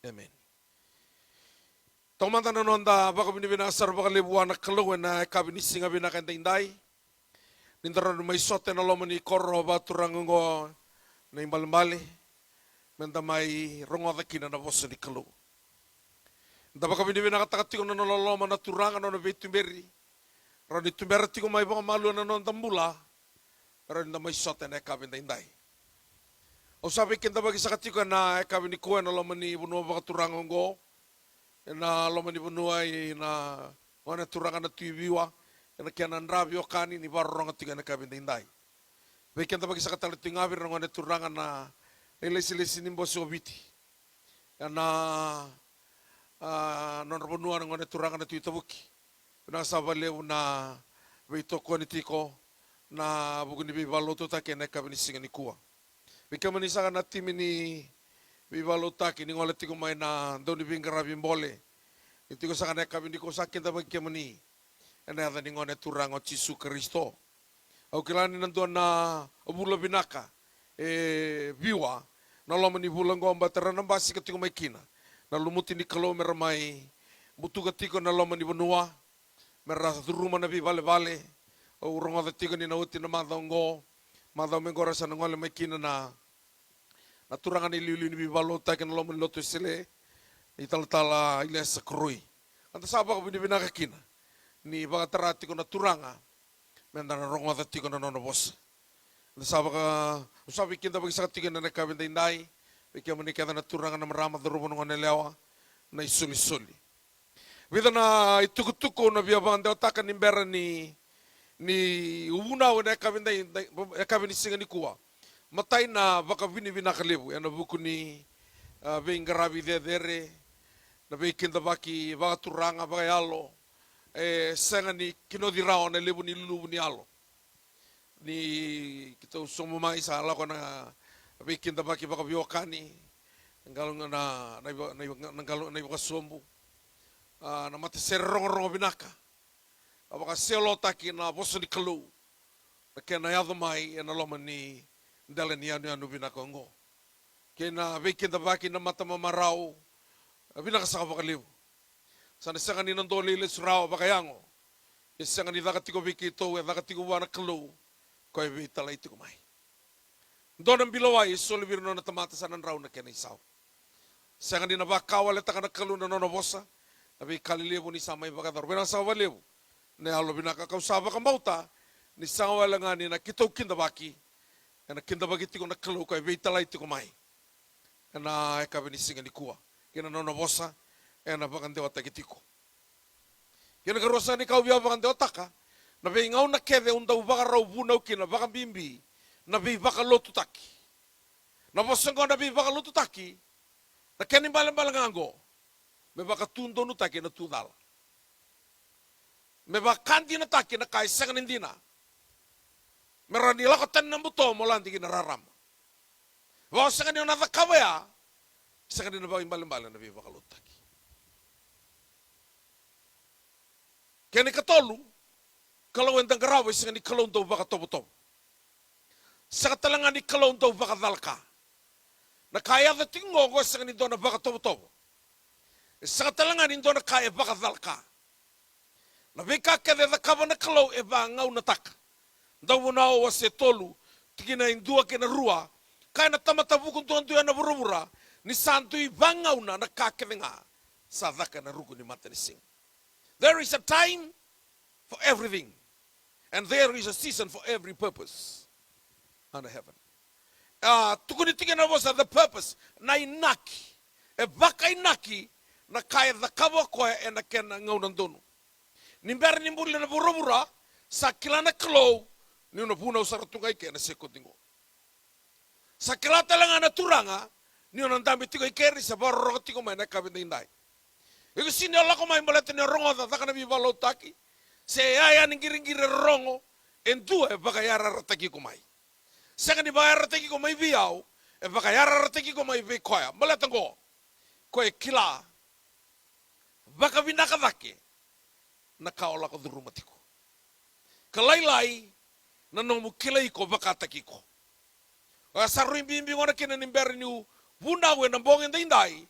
Amen. Tomanta na nonda baka binibinasar baka libuan na kaluwen na kabinisinga binakanta inday. Nindaran may sote na loman ni korro ba turangungo na imbalimbali. Menda may rongo kina na bosa ni kalu. Nda baka binibinakatakatiko na nololoma na turangan na beitumberi. Rani tumberti ko may baka malu na non tambula. Rani na may sote na kabinta inday. O sabi kinta bagi sa katiko na kabinikuan na loman ni bunua baka turangungo. Na loma ni bunua na wana turangan na tuibiwa na kaya nandrabio kani ni barong at na kabin dindai. Baik bagi sa katalit ngabir na wana turangan na nilesi-lesi nimbo sobiti. Na non bunua na wana turangan na tuitabuki. Pinasabalew na beito ko nitiko na bugun ni bibaloto ta kaya na kabin singa ni kuwa. Baik manisa na timi ni Bibalotaki ni ngolet ko may na doon ibingarabing bole. Iti ko sa kanaya kami ni ko sakin tabag kemani. Ana ni ngonet turang o Jesu Kristo. Au kilani nandoon na abula binaka biwa na laman ni bulang ko ang batara ng basi kati ko may kina. Na lumuti ni kalo meramay butu kati ko na laman ni bunua. Merasa turuma na bibale-bale. O urong kati ko ni nauti na madang go. Madang mengora sa nangole may kina na naturangan ni liuli ni bibalota kan loman loto sile ital-tala iles sa krui. Anta saba ko binibinakakina ni baka tarati ko naturanga menda na rongo dati ko na nonobos. Anta saba ka usabi kinta bagi sakati ko na nakabinda inday bikya manikata naturangan na marama darubo ng anelewa na isuli-suli. Bida na itukutuko na biyabang deotakan nimbera ni ubunaw na ekabinda singa ni kuwa. Matay na baka binibinakalibu. Yan na buko ni Bing Garabi Dere, na Bikinda Baki, baka turanga, baka yalo, senga ni kinodiraw na libu ni lulubu ni alo. Ni kita sumumay sa ala ko na Bikinda Baki baka biwakani, nanggalong na iba kasumbu, na matiser rongo binaka, baka selotaki na boso ni kalu, na kaya na yadamay, yan aloman ni dala ni anu binakongo. Kena bikin tabaki na mata mamaraw, binakasaka bakaliw. Sana siya kanina dolilis raw bakayango. Siya kanina dakatiko bikito, dakatiko wana kalo, ko ay bitala ito kumay. Doon ang bilaway, solibir no na tamatasan ng raw na kenaisaw. Siya kanina bakawal at ka nakalo na nonobosa, nabi kalilibo ni samay bakadar. Binasawa liw, na alo binakakausaba kang bauta, ni sangawa lang nga ni nakitaw kindabaki, na kinda bagiti ko nakalo ko ay beitala iti kumay. Na ikabinising ni kuwa. Kina nonobosa, na bakande wata gitiko. Kina karosa ni kaubiya bakande wata ka, na ngaw na kede undaw baka raw bunaw kina baka bimbi, na baka lotutaki. Na bosang ko na baka lotutaki, na kenin balang-balang ango, may baka tundo nutaki na tudal. May baka kandi na taki na kaisang hindi na. Meron nila ko tan ng buto mo lang di kinararam. Bawa sa kanina natakawaya, sa kanina ba yung balang-balang na bibakalutaki. Kaya ni katolu, kalawin ng garaway sa kanina kalawin daw baka tobo-tobo. Sa katalangan ni kalawin daw baka dalka. Nakaya na tingo ko sa kanina daw na baka tobo-tobo. Sa katalangan ni daw na kaya baka dalka. Nabikakade na kaba na kalaw e ba ngaw na taka. Daw mo na o se tolu, tigina indua kina rua, kaya na tamatabukon tuan tuyan na burubura, ni santo ibangaw na nakakabinga sa daka na rugo ni Matanising. There is a time for everything, and there is a season for every purpose under heaven. Tukunitingin na mo sa the purpose na inaki, e baka inaki, na kaya na kawa ko e na kaya na ngaw ng dono. Nimbera nimbuli na burubura, sa kilana kalaw, ni una punaw sa ratungay kaya na sekot ningo. Sa kilata lang na turanga, ni una dami tigoy keri sa barorok tigo may nakabin na hinday. Iko sinala ko may malata ni rongo at taka na bibalaw taki. Sa yaya ng giring-giri rongo, en dua e baka yara rataki ko may. Sa kani baka rataki ko may biyaw, e baka yara rataki ko may bikoya. Malata ko, ko e kila, baka binakadaki, nakaola ko durumatiko. Kalaylay, nanong kilay ko bakataki ko. Sa rin bimbi ko na kinanimber niyo bunawe ng bongin da inday,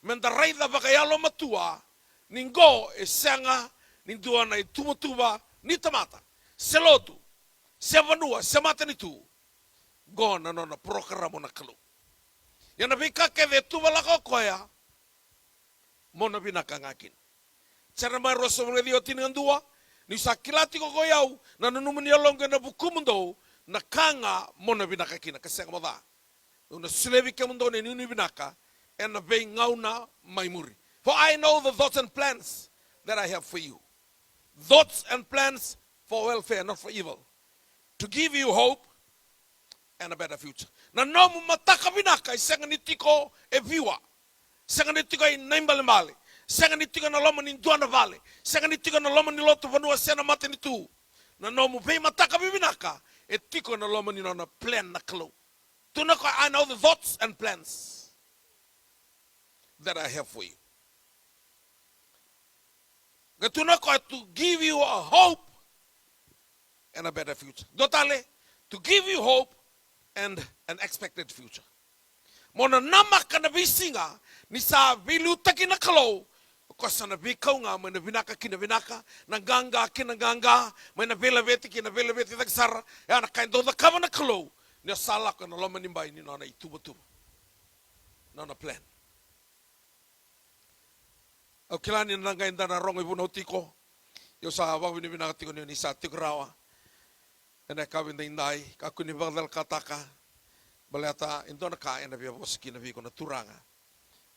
menda raida bakayalo matua, ningo e senga, nindua na tumutuba, ni tamata, selotu, sevanua, semata ni tu, go na nona programo na kalu. Yana bika keve tuba lako koya, mona binaka ngakin. Cara mai rosa mga dio tinandua, ni sakilati ko koyau, na nanumani alonga na bukumundo, na kanga mona binaka kina, kaseng moda. Una sulevi ke mundo ne nuni binaka, and na be ngauna maimuri. For I know the thoughts and plans that I have for you. Thoughts and plans for welfare, not for evil. To give you hope and a better future. Na nomu mataka binaka, isenga nitiko e viwa. Senga nitiko e naimbalimali. Senga nitiko na loma ni Nduana Valley. Senga nitiko na loma ni Loto Vanua Sena mate ni tu. Na nomu pei mataka bibinaka, e tiko na loma ni na plan na kalo. Tunako, I know the thoughts and plans that I have for you. Tunako, to give you a hope and a better future. Dotale, to give you hope and an expected future. Mona namaka na bisinga, ni sa bilu taki na kalo, kosa na bikaw nga, may na binaka kina binaka, nanganga kina ganga, may na vela veti kina vela veti tagsara, ya na kain do da kama na kalo, ni sala ko na loma nimbay ni nana ituba-tuba. Nana plan. O kilani na ngayon na rong ibunaw tiko, yung sa habang binibinakati ko niyo ni sa tigrawa, ena kawin na inday, kakunibagdal kataka, balata, indo na kain na biyabos kinabi ko na turanga,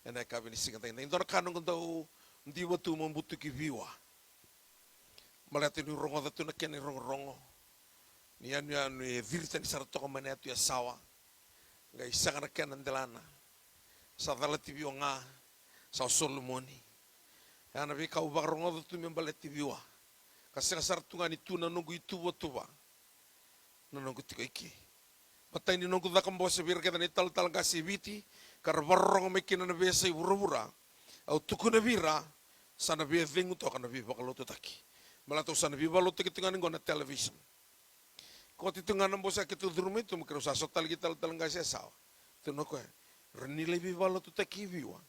ena kawin ni singatay na, indo na kanong daw, hindi ba ito mambuto kibiwa, balata ni rongo da ito na kyan ni rongo, niyan ni virta ni sarato ko maneto ya sawa, ngay isa ka na kyan ng dalana, sa dalatibiyo nga, sa Solomoni, yana bi ka uba rongo da ito may balatibiwa, kasi nga sarato nga ni tuna nungu ituwa-tuwa, nanonggo tiko iki. Patay ni nonggo da kambo sa bira kita ni tal-tal nga si biti, karabarong may kinanabiya sa iwura-wura, au tuko na bira, sa nabiya vingu to ka nabiya bakaloto taki. Malato sa nabiya baloto kita nga na television. Kung ito nga nambo sa kito durumi, tumikiro sa sotal kita tal-tal nga siya sawa. Tuno ko renilay bibaloto taki viwa.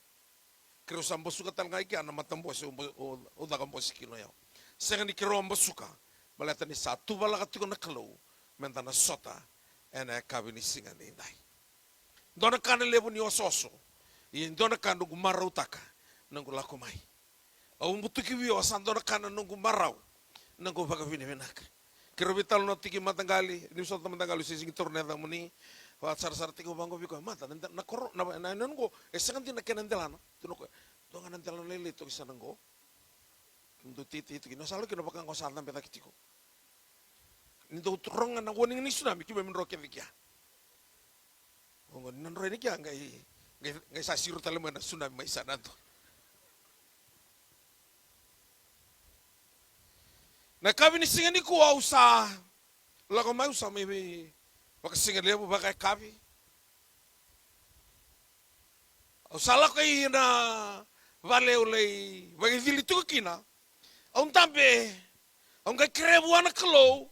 Kiro sa ambo suka tal nga iki, ana matambo sa o da kambo si kinoyaw. Sa nga ni kiro ambo suka, malata ni sa tubala ka tiko na kalaw, menta na sota, ena kabi ni singa ni inday. Dona kana levo ni ososo, i dona kana gumara utaka, nangu lako mai. Au mbutuki wio asan dona kana nangu marau, nangu baka vini vinaka. Kiro vital no tiki matangali, ni sota matangali sising torneda muni, wa sar tiko bango biko mata, na koro na nangu esanganti na kenandelana, tunoko, donga nandelana lele to isa nango. Ndo titi itu kino salo kino bakang kosan tampe takitiko. Nindo turongan na warning ni tsunami kiba min roke vikia. Ongo nan roe ni kia ngai sa siru talema na tsunami mai sana to. Na kabi ni singa ni kuwa usa lago mai usa mai baka singa lebu baka kabi. Usa lako na vale ulei bagi dili tu kina. Aun tampe aun kai krebu ana kalo.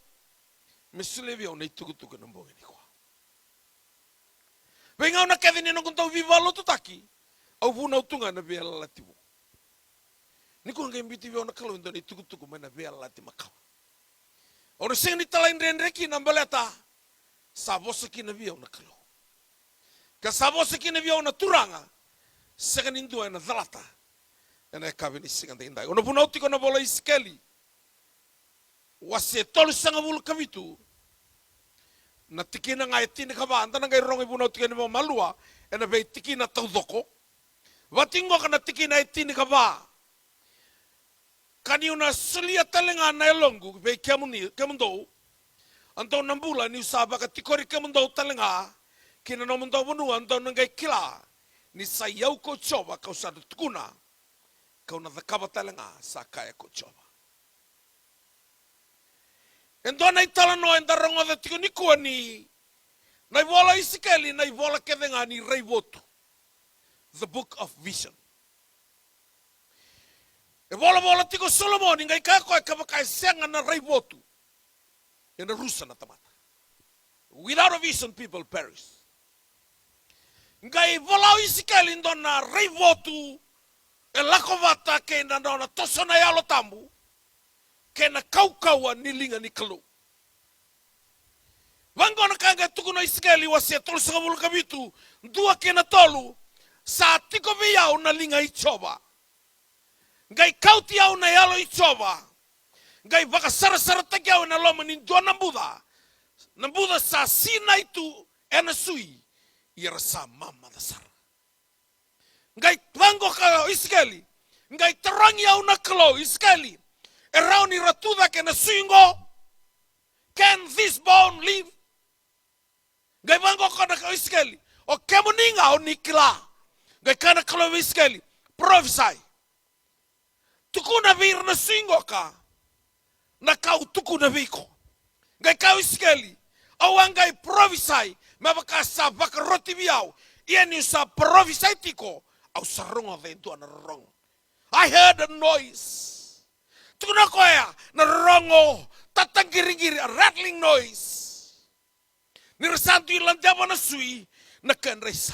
Misulevi au nei tuku-tuku na mbongi ni kwa. Venga una kevi ni nong tau vivalo tutaki, au vuna utunga na via latibu. Ni ko ngai mbiti via una kalo indo nei tuku-tuku mai na via lati makawa. Ora sing ni talain renreki na mbaleta, sabosaki na via una kalo. Ka sabosaki na via una turanga, sega nindua na dhalata, ena kavi ni singa indai. Ona vuna utiko na bola iskeli, wase tolu sanga bulu kavitu, na tiki na ngai tini kaba, anta na ngai rongi buna tiki na malua, ena vei tiki na taudoko. Watingo ka na tiki na tini kaba, kani una sulia talenga na elongu, vei kemundou, antau nambula ni usaba ka tikori kemundou talenga, kina no mundou bunu, antau na ngai kila, ni sa yau ko choba, kau sa tukuna, kau na thakaba talenga, sa kaya ko choba. Endo na itala no enda rongo da tiko ni kua ni na iwola isikeli na iwola kedenga ni reivotu. The Book of Vision. E wola tiko Solomon ngai kako e kabaka senga na reivotu. Ena rusa na tamata. Without a vision people perish. Ngai volau isikeli ndona reivotu e lakovata ke na nona tosona yalo tambu ke na kaukaua nilinga ni kalu. Vangona kanga tukuno isikeli wasia tolu sakabulu kabitu dua ke na tolu sa tiko viyau na linga ichoba. Ngai kauti au na yalo ichoba. Ngai baka sara taki au na loma ni dua nambuda. Nambuda sa sina itu ena sui. Ira sa mama da sara. Ngai vango ka iskeli. Ngai terangi au na kalo iskeli. E rauni ratuda ke na suingo. Can this bone live? Ngai vango ka na iskeli. O kemuninga au nikila. Ngai kana kalo iskeli. Prophesy. Tukuna vir na suingo ka. Na kau tukuna viko. Ngai kau iskeli. Au angai prophesy. Mabaka sa baka roti biau. Ia ni sa prophesy tiko. Au sarongo de tuana rongo. I heard a noise. Tukuna koya na rongo. Tatangiri-giri, a rattling noise. Nirasantu ilandaba na sui. Na kenresa.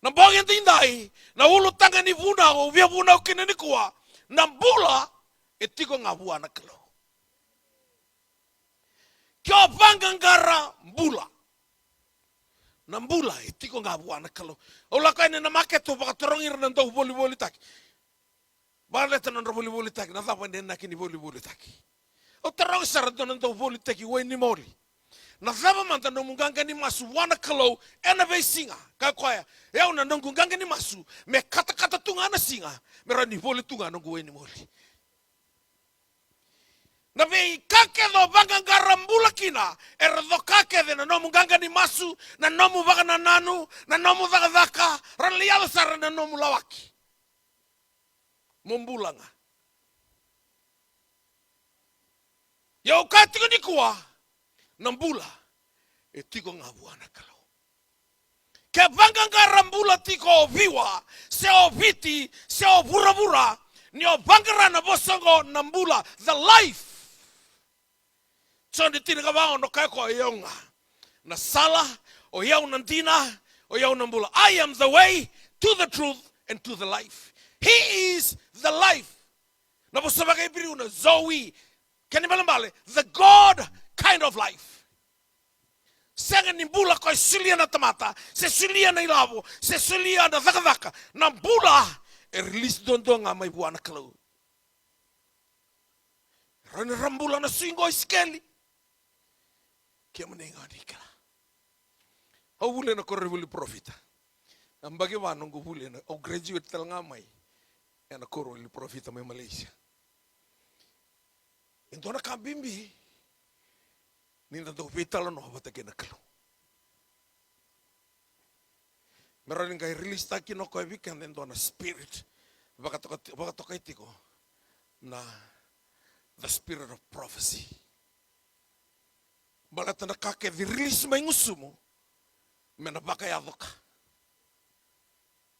Na bangin tindai. Na ulu tanga ni vuna o via vuna o kinani kuwa. Na bula. Etiko ngabua na kalo. Kyo bangangara bula. Nambula etiko ngabua na kalo. Ola kaine na maketo baka torongir na ndo boli taki. Baleta na ndo boli taki. Na thapa ndena kini boli taki. O torong sarado na ndo boli taki we ni mori. Na thapa manta no munganga ni masu wana kalo ena vei singa. Kakoya. Yau na munganga ni masu me kata tunga na singa. Mera ni boli tunga no we ni mori. Na vei kake do bangangara mbula kina. Do kake de na nomu ganga ni masu. Na nomu baga na nanu. Na nomu dhaka. Ranliala sara na nomu lawaki. Mumbulanga. Ya ukatiko ni kuwa. Nambula. Etiko ngabuana kalau. Ke bangangara mbula tiko viwa. Se o viti. Se o bura. Ni o bangara na bosongo nambula. The life. So ni tina kabao no kai ko yonga. Na sala o yau nantina o yau nambula. I am the way to the truth and to the life. He is the life. Na busaba kay na Zoe. Kani balambale the God kind of life. Sanga nimbula ko sulia na tamata, se sulia na ilabo, se sulia na dhaka. Na bula e release dondonga mai buana kalo. Rani rambula na swingo iskeli. Kia menenga nikala. Au bule na korre bule profita. Ambage wanongo bule na au graduate talanga mai. Ya na korre bule profita mai Malaysia. Entona kambimbi. Ninda do vitalo no bata kena kalo. Meron ngai release taki no ko weekend entona spirit. Baka toka itiko na the spirit of prophecy. Balata na kake the release mai ngusumo mena baka ya doka.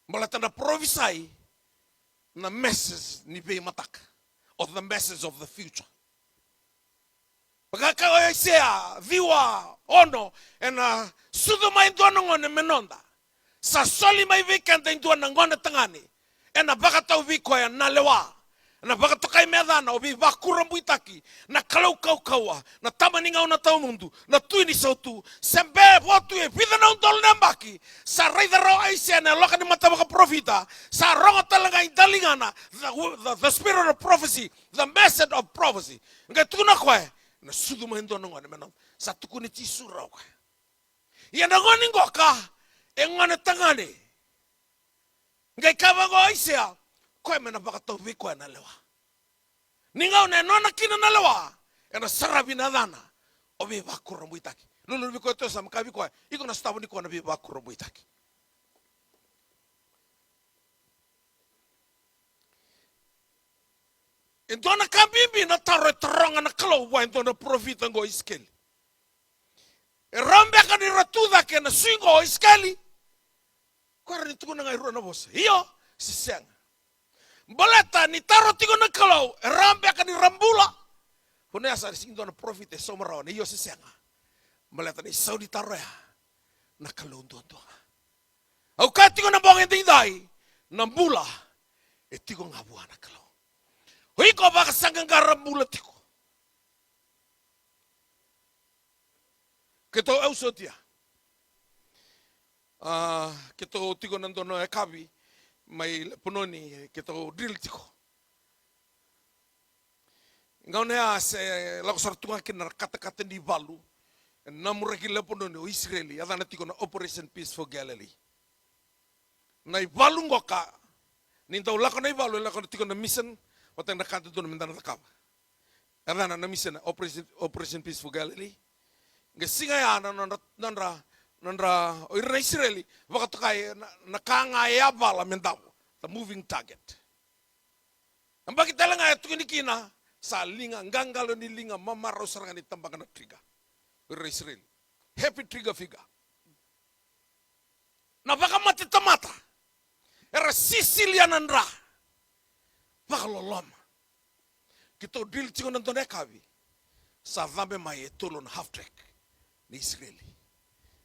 Balata na prophesy na message ni be mataka of the message of the future. Baka ka sea viwa ono ena sudo mai dono ngone menonda. Sa soli mai weekend entona ngone tangani. Ena baka tau viko ya nalewa. Na baka tokai medana obi bakura muitaki na kalau kaua na tamaninga na tau mundu na tuini sautu sembe votu e vida na undol nambaki sa raida ro aisia na loka ni mata baka profita sa ronga talanga indalingana the spirit of prophecy, the message of prophecy ngai tukuna koe na sudu mahendo no ngone menon sa tukuni tisura koe ia na ngoni ngoka e ngone tangane ngai kabango aisia koe mena baka tau viko na lewa. Ninga una nona kina na lewa. Ena sarabi na dana. Obi bakura muitaki. Lulu viko to sam kabi koe. Iko na stabu ni koe na bi bakura muitaki. Entona kabimbi na taro tronga na kalo wa entona profita ngo iskeli. E rambe ka ni ratuda ke na swingo iskeli. Kwa ni tukuna ngai ruana bosa. Iyo siseng. Boleta ni taro tigo na kalau rambe akan ni rambula. Hune asa sinto na profit e somara ni yo sisenga. Boleta ni saudi taro ya na kalau ndo. Au ka tiko na bong ente indai, na bula, e tiko ngabuana kalau. Hoi ko baka sanggang garam bula tiko. Keto au sotia. Keto tiko nandono e kabi, mai pononi keto drill tiko. Ngau nea se lako sartunga kina kata-kata di balu. Namura ki lepononi o Israeli, adana tiko na Operation Peace for Galilee. Nai balu ngoka, nintau lako nai balu, lako tiko na mission, watang na kata doon mintana takaba. Adana na mission Operation Peace for Galilee. Nga singa ya nandra o ira Israeli, wakatukai nakanga ya bala mentau, the moving target. Ang bakit talaga ito kinikina, sa linga, gangalo ni linga, mamaraw sarangan ni tambakan na triga. Ira Israeli. Happy trigger figure. Napaka matitamata. Era Sicilian andra. Pakalolama. Kito drill tingo ng tonekabi. Sa vambe may tulon half track ni Israeli.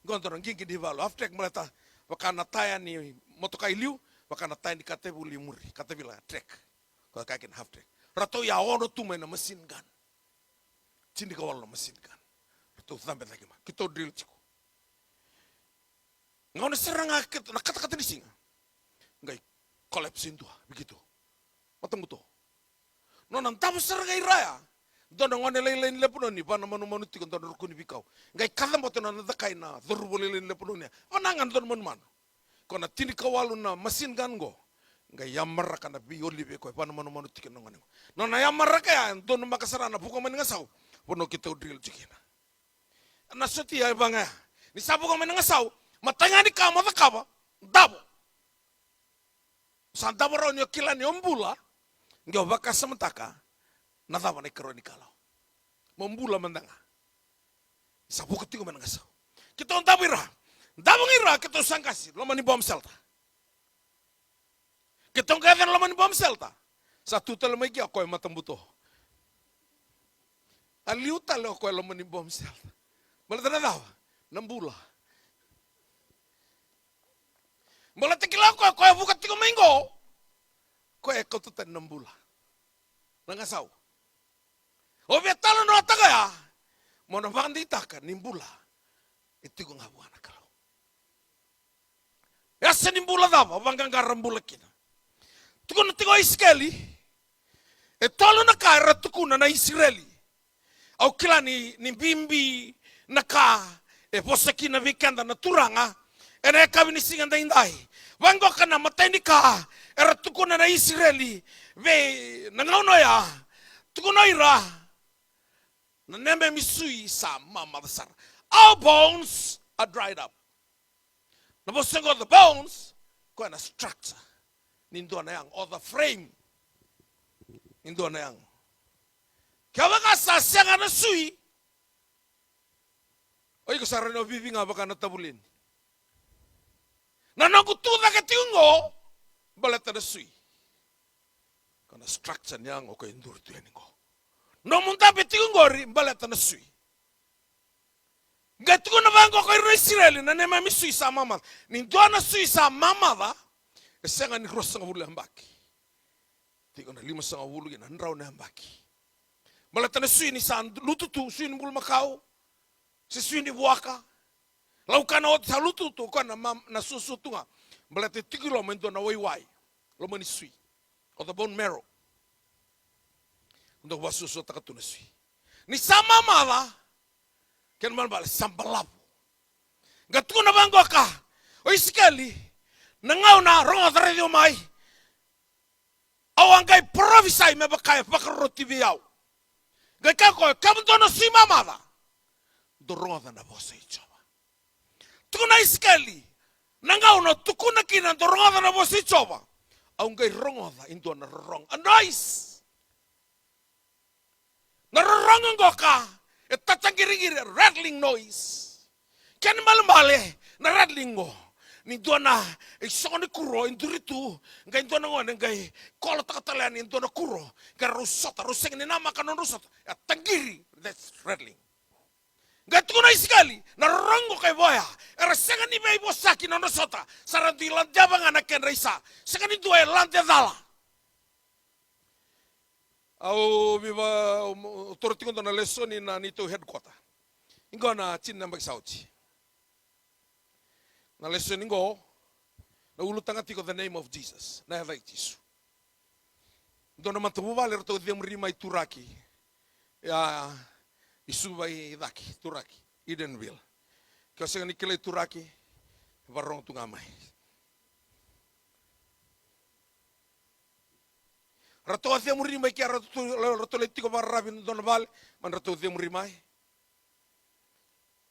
Gondo ng gigi di valo. Half track malata. Waka nataya ni motokai liu. Waka nataya ni katebu limuri. Katebila track. Kaya kakin half track. Rato ya ono tumay na machine gun. Sindi ka wala na machine gun. Rato vambe lagi ma. Kito drill tiko. Ngaw na serang nakata-kata ni singa. Ngay collapse into begitu. Matang buto. No nang tapos serang ngay raya. Doon ang lain-lain lepunon ni pa na manu-manu tikon doon rukun bikaw. Ngay kalam boto na nadakay na dorubo lain lepunon niya. Panangan doon man. Kung na tinikawalo na machine gun go. Ngay yamara ka na biyoli biko pa na manu-manu tikon ng ano. No na yamara ka yan doon makasara na buko man nga saw. Puno kita drill tikina. Nasoti ay ba nga. Ni sabo ka man nga saw. Matangani ka matakaba, dabo. Sa dabo raw niyo kila ni ombula, ngiyo baka samantaka, nadaba na ikaro ni kalaw. Mombula mandanga. Sa bukati ko manangasaw. Kita ang dabo ira. Dabo ira, kita sangkasi, laman ni bom selta. Kita ang kaya laman ni bom selta. Sa tutal may kiya, ako'y matambuto. Aliw talo ako'y laman ni bom selta. Malata na daw, nambula. Bola tekilau ko buka tiga minggu. Ko kau tu tan nambula. Nangasau. Obe talo no ataga ya. Mono bandita ka nimbula. Itu ko nga buana kalau. Ya se nimbula dava, banggang garambula kina. Tuko na tigo Iskeli. E talo na ka ratukuna na Israeli. Au kila ni bimbi na ka e posaki na vikenda na turanga. Ere kabi ni singa indai. Wango kana mateni ka. Era tukuna na Israeli. Ve nangauno ya. Tukuna ira. Na neme misui sa mama dasar. Our bones are dried up. Na bosengo the bones. Kwa na structure. Nindo na yang. Or the frame. Nindo na yang. Kaya waka sa siyang na sui. Oy kasara na bibi nga baka natabulin. Na nagutuda ka tingo, balata na sui. Kana structure niyang o kaindur tuyan ko. No munta pe tingo ri, balata na sui. Gatu ko na bango ko iro Israeli, na nema mi sui sa mama. Nindo na sui sa mama ba, esenga ni cross nga wulu hambaki. Tiko na 5 nga wulu gina, nraw na hambaki. Balata na sui ni sa lututu, sui ni bulu makao, si sui ni buaka. Lau kana o salutu tu kana na susu tunga. Balate tikilo mendo na waiwai. Lo mani sui. O the bone marrow. Untuk wasusu takatu na sui. Ni sama mala. Ken man bala sambalapu. Gatu na bango ka. O isikali. Nangaw na rongo radio mai. Awangay provisai me bakay pakaroti biyaw. Gay kako kabuto na sui mamala. Dorongo na bosa icho. Tukuna iskali. Nangau no tukuna kina dorongoda na bosi choba. Aungai rongoda into na rong. A noise. Na rongongo ka. E tatangiri rattling noise. Kani malambale na rattling go. Ni dona e soni kuro induritu. Ngai dona ngone ngai kola takatalan in dona kuro. Ngai rusota ruseng ni nama kanon rusota. E tangiri. That's rattling. Gatuna isikali na rongo kay boya. Era senga ni may bosaki na nosota. Sarang di landaba nga na kenreisa. Senga ni duay lande dala. Au viva tortingo na lesson na nito headquarter. Ingo na chin na magsauchi. Na lesson ingo na ulutang atiko the name of Jesus. Na havay Jesus. Ndo na mantububali rato demri turaki. Ya isubay daki turaki Edenville. Kasi nga nikilay turaki varong tungamay. Rato athia murimay kaya rato letiko barabin donabal man rato athia murimay.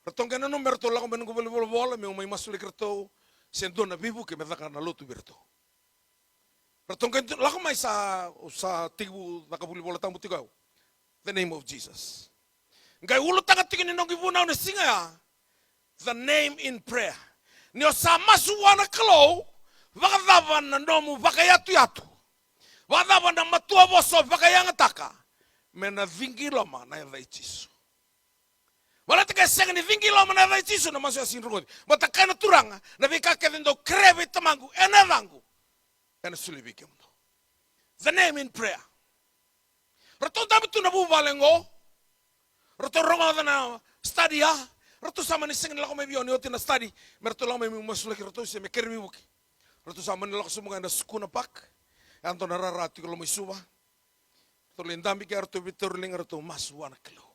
Rato nga nanom rato lako menunggu bol may masulik rato sendo na bibu ke medaka na lotu berto. Rato nga lako may sa tigu nakabuli bola tamu tigaw. The name of Jesus. Ngay ulo tanga tingin nong gibunaw na singa the name in prayer. Niyo sa masuwa na kalaw, wakadaban na nomu wakayatu-yatu. Wakadaban na matua boso wakayangataka. Mena vingiloma na yadhay Jisu. Wala taga senga ni vingiloma na yadhay Jisu na masuwa sinrungod. Matakay na turanga na vikakadin do kreve tamangu enadangu. Ena sulibikam do. The name in prayer. Rato dami tu nabubalengo. Rato rongo na study ya. Rato sama ni singin lako may biyon yotin na study. Merato lang may masulaki rato siya may kermi buki. Rato sama ni lako sumunga na sukuna pak. Anto nararati ko may suwa. Rato lindami kaya rato biturling rato masuwa na kalaw.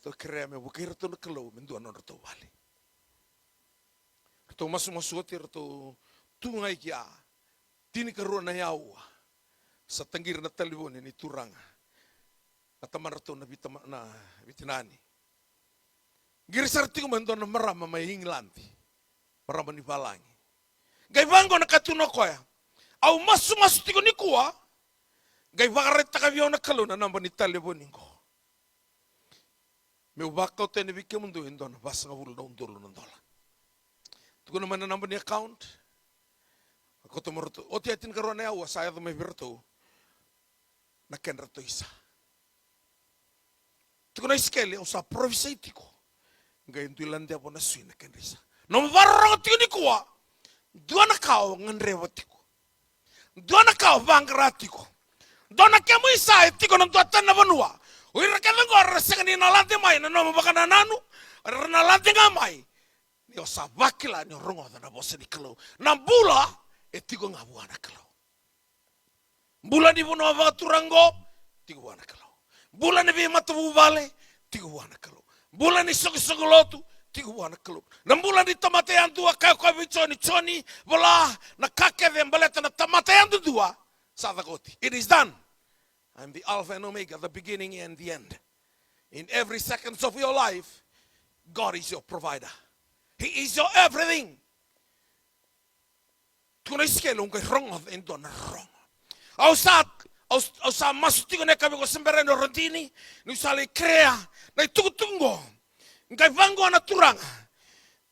Rato kaya may buki rato na kalaw. Menduan na rato wali. Rato masumasuti rato tungay kya. Tini karuan na yawa. Sa tanggir na talibon ni turanga. Ataman rato na bitinani. Girisarti ko man doon na marama may hinglanti. Marama ni balangi. Gaybango na katuno ko ya. Au masumasuti ko ni kuwa. Gaybangaret takabyaw na kalo na namba ni talibonin ko. May ubakaw tayo ni Vicky mundo yun doon. Basta nga ulo na undulo ng dola. Tuko naman na namba ni account. Ako tumurto. O tiyatin karoon na yawa. Saya ito may birto. Nakenrato isa. Tuko na iskele o sa provisaitiko. Ngayon tuilande ako na suy na kenrisa. Nung varang tiko ni kuwa, doon na kao ngan rewatiko. Doon na kao bangratiko. Doon na kemo isa tiko ng tuatan na banua. Uy rakatan ko arasan ni nalante may na nomo baka nananu. Nalante nga may. Niyo sa bakila niyo rungo na bosa ni kalaw. Nambula etiko nga buwan na kalaw. Bula di buno baka turango, tiko buwan na kalaw. Bulan ni matabu vale, tigo wana kalo. Bulan ni sogolotu, tigo wana kalo. Nam bulan ni tamatean dua kaya kwa choni, bola na kake vembaleta na tamatean dua. Sadagoti. It is done. I'm the Alpha and Omega, the beginning and the end. In every second of your life, God is your provider. He is your everything. Tuna iskele unga rongo endo na rongo. Au sa masutigo ne kami ko sembere no rondini ni sale crea na tutungo ngai vango na turanga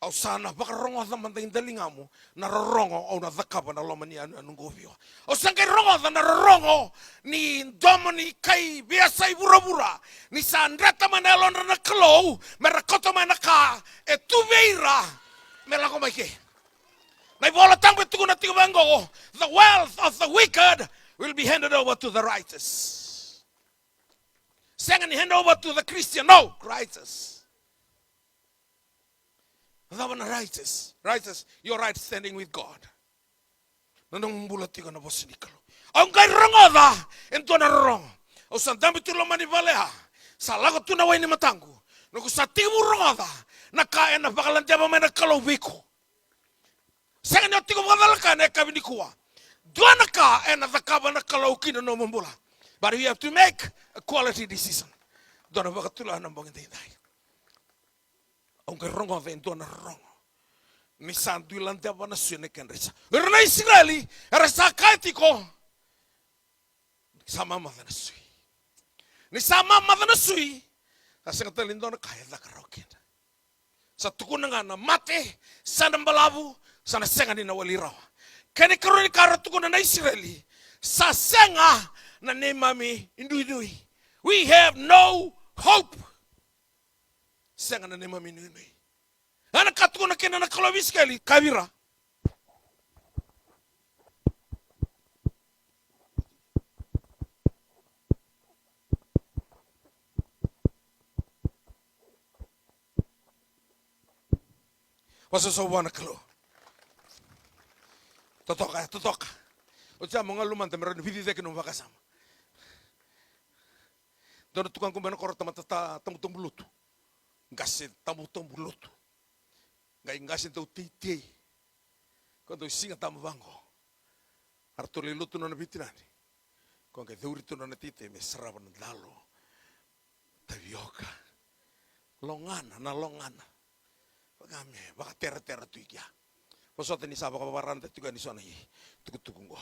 au sana bakarongo sa manting dalingamu na rorongo au na zakaba na lomani anungobio au sangai rongo na rorongo ni domoni kai biasa ibura ni sandrata manelon na klo merakoto manaka e tuveira melako maike na bola tangbe tuguna tigo vango the wealth of the wicked will be handed over to the righteous. Second, hand over to the Christian. No, righteous. The one righteous. Righteous, your right standing with God. Nanong bulati ka na boss ni Kalo. Ang kay rongoda, ento na rong. O sandami tulo manivaleha. Sa lagot tunaway ni matango. Nung sa timu rongoda, nakain na bakalan diya ba may nagkalawiko. Second, yung tigo madalaka na kabinikuwa. Duanaka and the kabana kalauki no mambula. But you have to make a quality decision. Dona bakatula nambang hindi dai. Ang rongo den dona rongo. Ni sandu lante bana sune kenresa. Rena Israeli resa kaitiko. Sama madana sui. Ni sama madana sui. Asing talindona kaya da karokin. Sa tukunanga na mate sana mbalabu sana senga ni na walirawa. Kani karoni karatuko na Israeli sa senga na nemami indui. We have no hope. Senga na nema minui. Ana katukuna kena na kalobis kali kavira. Wasa so wana kalo. Totoka. Ocha monga luman temero ni vidi deke no vakasama. Dono tukang kumbena korota mata tamu lutu. Ngase tamu lutu. Ngai ngase tau titi. Quando singa tamu vango. Artoli lutu no na bitinani. Konga deuri tu no na titi me sarava no lalo. Tavioka. Longana. Bagame, baka terra tu ikia. Posote ni saba kabarante tuga ni sona hi. Tukutukungo.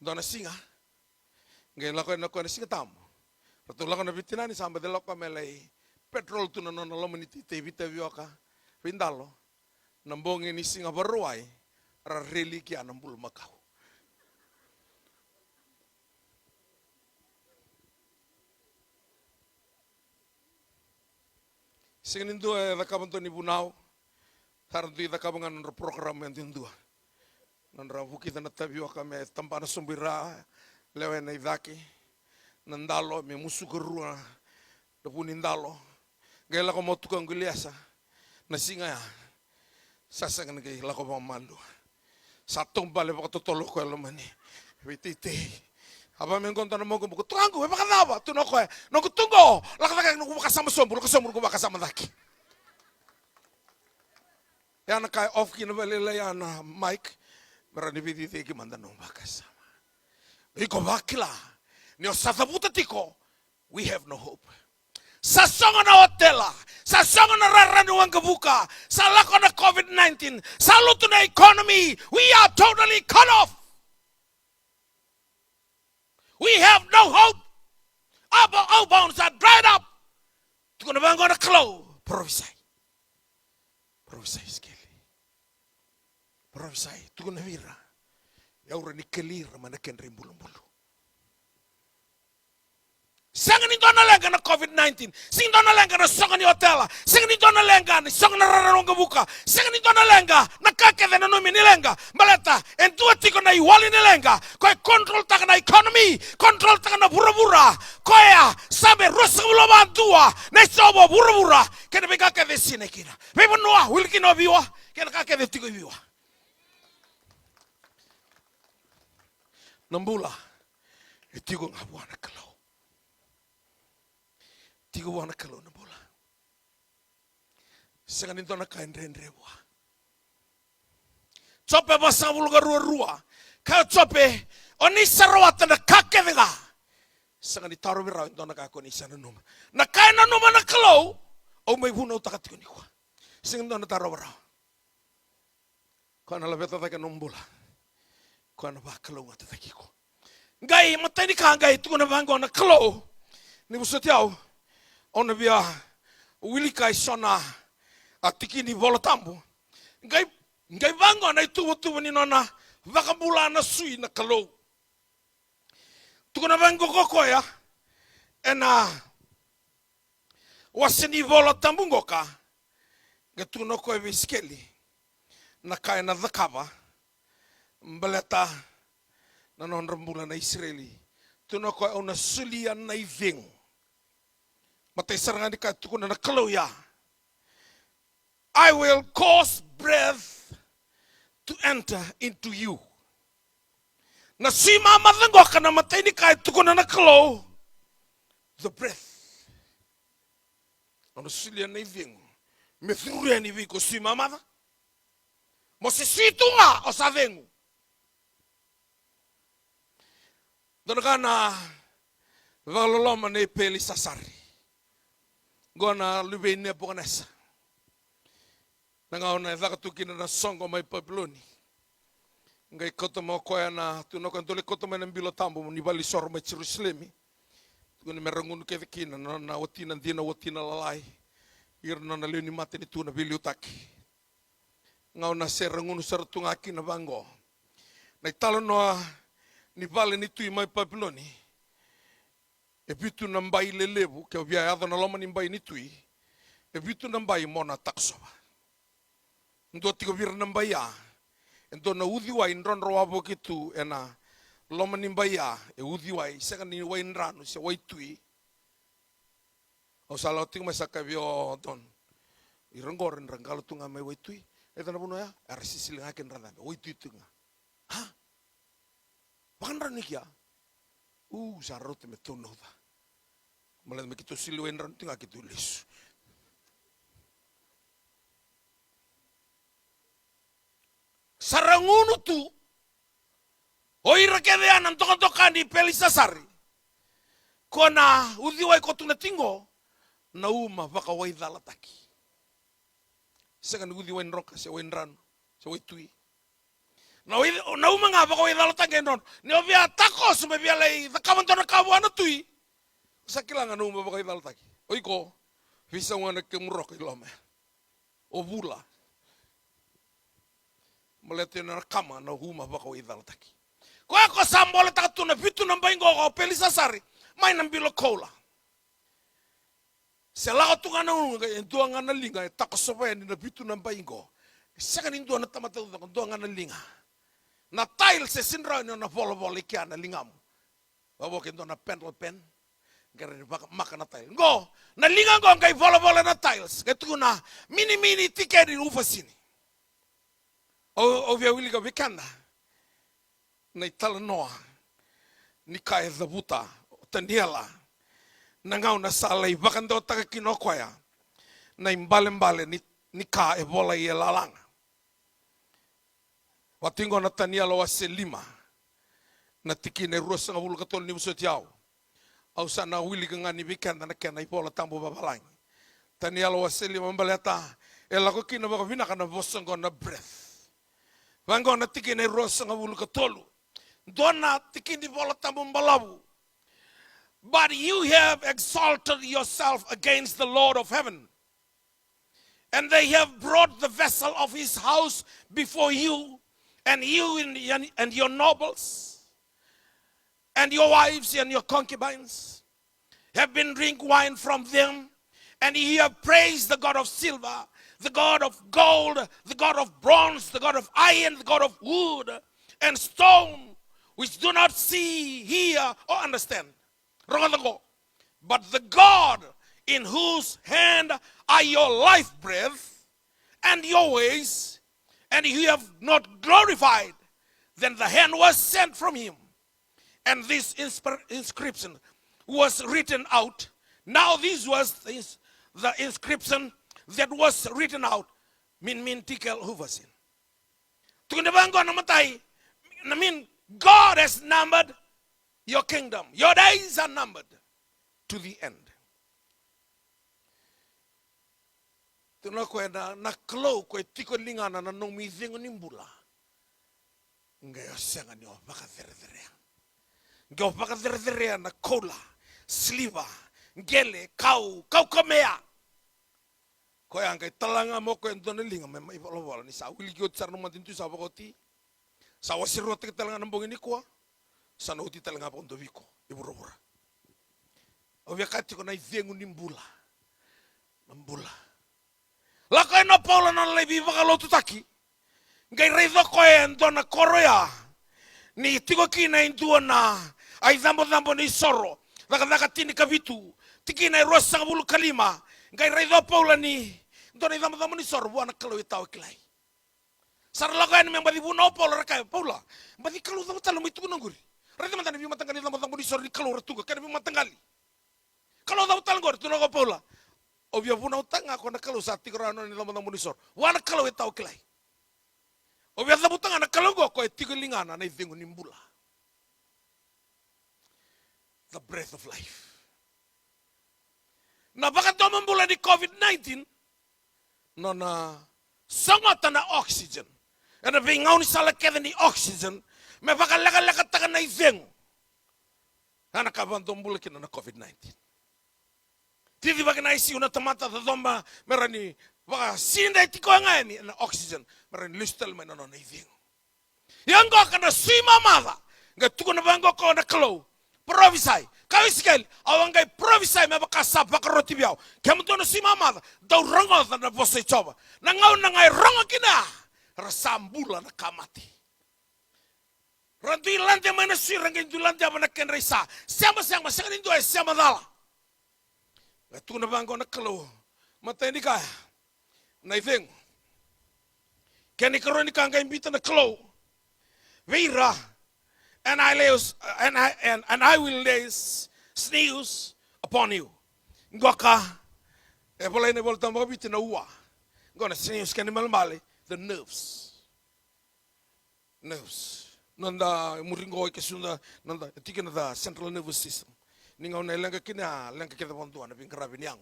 Dona singa. Ngai lako na singa tamu. Ratu lako na bitinani samba de loko melai petrol tu no lomaniti te vita vioka. Vindalo. Nambongi ni singa baruai. Ra religi anambul makau. Singin dua da kabanto ni bunau. Tarantu da kabangan no program yang dua. Nandra buki da natabiwa me tampana sumbira lewe na idaki. Nandalo me musukerua da punindalo. Gela ko motukang guliasa. Na singa ya. Sasangan kay lako mamandu. Satong bale pa totolo ko alamani. Vitite. Aba men konta na mo ko tuango e bakadaba tu no ko no kutungo laka no ko kasama sombo ko kasama daki. Yana kai off kina balela yana Mike merani vidite ki manda no bakasama. Iko bakila ni osatabuta tiko we have no hope. Sasonga na hotela, sasonga na raranu wangabuka, salako na COVID-19, saluto na economy, we are totally cut off. We have no hope. Our bones are dried up. Tukuna bango na klo. Prophesy skeli. Prophesy. Tukuna vira. Yaura ni kelira manaken rimbulu-bulu. Sangan ito na lenga na COVID-19. Sing ito na lenga na songa ni hotela. Sangan ito na lenga na songa na rararong gabuka. Sangan ito na lenga na kakeve na numi ni lenga. Maleta, entua tiko na iwali ni lenga. Koe control taka na economy. Control taka na bura-bura. Koe sabe rosa uloba antua. Na isobo bura-bura. Kena be kakeve sine kina. Bebo noa, wilki no biwa. Kena kakeve tiko biwa. Nambula. Itiko ngabuana kalau. Tigo wana kalau na bola. Sengan ito na kain renrewa. Chope basa vulga rua. Kaya chope oni sarawata na kakevenga. Sengan itaro biraw ito na kakonisa na numa. Na kain na numa na kalau. O may bunaw takati ko ni kwa. Sengan ito na taro biraw. Kaya nalabeta tayo numbula. Kaya na ba kalau nga tataki ko. Ngay matay ni ka ngay ito na bango na kalau. Ni busatiaw. Ona bia wili kai sona atiki ni bola tambu ngai bango na itu ni nona vakabula na sui na kalo tukuna bango koko ya ena wasini bola tambu ngoka gatu no ko biskeli na kai na vakaba mbaleta na non rambula na Israeli tuno ko ona sulia na iving matay sarangan ka tukuna na kaloya. I will cause breath to enter into you. Na si mama lango ka na matay ni ka tukuna na kalo. The breath. Ano silia na iving. Me thuria ni viko si mama. Mo se situ nga o sa vengu. Doon ka na valoloma na ipeli sasari. Gona lubene po kanasa. Nangauna zakatukin na songo may pabloni. Ngay koto mo koya na tunokan tuli koto may nambilo tambo ni bali sor may Jerusalem. Tuni merangun ke kina na watina dina watina lalai. Irna na liuni mate ni tuna biliutaki. Ngauna serangun sartungaki na bango. Naitalo no ni bali ni tui may pabloni. e bitu nambai le levu ke via ada na loma ni mbai ni tui e bitu nambai mona taksova ndo tiko vir nambai a ndo na udhi wa indron ro abo kitu ena loma ni mbai a e udhi wa seka ni wa inrano se wa tui o sala tiko masaka vio don irangor rangalo tunga mai wa tui e tana puno ya arsisi linga ken randa wa tui tunga ha Pakan ni kia sarote me tono da malah me kito silu enran tinga kito lis sarangunu tu oira kede anan toka ni pelisasari kona udhiwai kotuna tingo na uma baka wai dalataki sekan udhiwai nroka se wai nrano se wai tui na uma nga baka wai dalataki non ni ovia takos me via lei da kamantona kabuana tui sakilanga na uma baka wai dalataki oiko visa wana ke mroka ilome o bula malete na kama na uma baka wai dalataki ko sambole takatuna vitu na baingo ko pelisasari mai na bilo kola se la tu ngana ndu ngana linga takosoba ni na vitu na baingo saka ni ndu na tamata ndu ngana linga na tile se sinra ni na volleyball kia na lingamu babo ke ndu na pen ngare maka na tile ngo na linga ngo ngai volleyball na tiles ke tu na mini tikeri ufasini o via wili ka vikanda na itala noa ni kai zabuta taniela na ngau na salai bakando taka kino koya na imbale ni ka e bola i lalanga watingo na taniela wa selima na tikine rosa ngulu katol ni muso tiao au sana wili ka ni vikanda na kena i bola tambo babalang taniela wa selima mbaleta ela ko kino baka vina kana vosongo na breath wango na tikine rosa ngulu katolu dona tikini bola tambo mbalabu. But you have exalted yourself against the Lord of heaven. And they have brought the vessel of his house before you, and you and your nobles, and your wives and your concubines have been drink wine from them, and you have praised the God of silver, the God of gold, the God of bronze, the God of iron, the God of wood and stone, which do not see, hear, or understand. But the God in whose hand are your life breath and your ways, and you have not glorified, then the hand was sent from him. And this inscription was written out. Now this was the inscription that was written out. Min tikel huvasin. Tukundebango namatai. I mean, God has numbered your kingdom. Your days are numbered to the end. Tuna ko na klo ko tiko lingana na no mizingo nimbula. Ngayo senga ni baka threrea. Ngayo baka threrea na kola, sliva, ngele, kau kamea. Ko yang kay talanga mo ko endo linga me mai vola ni sa wili gyot sarno matintu sa bakoti. Sa wasiro te talanga nambong ini ko. Sa no ti talanga pondo viko iburobura. Ovia kati ko na ivengu nimbula. Nambula. La ko no Paula na levi vakalo tutaki. Ngai reido ko endo na koroya. Ni tiko kina intua na ai zambo ni soro. Daka tini kavitu. Tiki na rosa bulu kalima. Ngai reido Paula ni ndo na zambo ni soro buana kalau itau kilai. Sarlaga ni membadi buno Paula rakai Paula. Mbadi kalau zambo talo mitu nanguri. Rada mantan bi matangali zambo ni soro ni kalau ratuga kan bi matangali. Kalau zambo talgor tu nago Paula. Obvio buno tanga ko na kalau sati korano ni zambo ni soro. Wana kalau itau kilai. Obvio zambo tanga na kalau go ko etigulingana na ivingu nimbula. The breath of life. Na baka tomambula di COVID-19 no na sangata na oxygen. And na bingaw ni sala keda ni oxygen me baka laka taka na ivingu. Ana kabantombula kina na COVID-19. Tidi baka na isi una tamata da domba merani baka sinda itiko ngani na oxygen merani listel me na ivingu. Yang go kana sima mada. Nga tuko na bango ko na kalo. Prophesy. Kaisikal, awangai provisai me bakasa bakaroti biao. Kemutono si mamada, dau rongo na bose choba. Na ngau na ngai rongo kina. Rasambula na kamati. Randu ilante mana si rangi indulante apa nak kenrisa. Siapa indo ay siapa dala. Gatu na bango na kalau. Mata ini kaya. Na iveng. Kani karoni kanga imbita na kalau. Vira. And I will lay snails upon you. Ngoka. Ebola ini bolta mabiti na uwa. Ngona snails kani malmali. The nerves. Nanda muringo ke sunda nanda tikina da central nervous system. Ninga una lenga kina lenga kita pontua na bingkara binyang.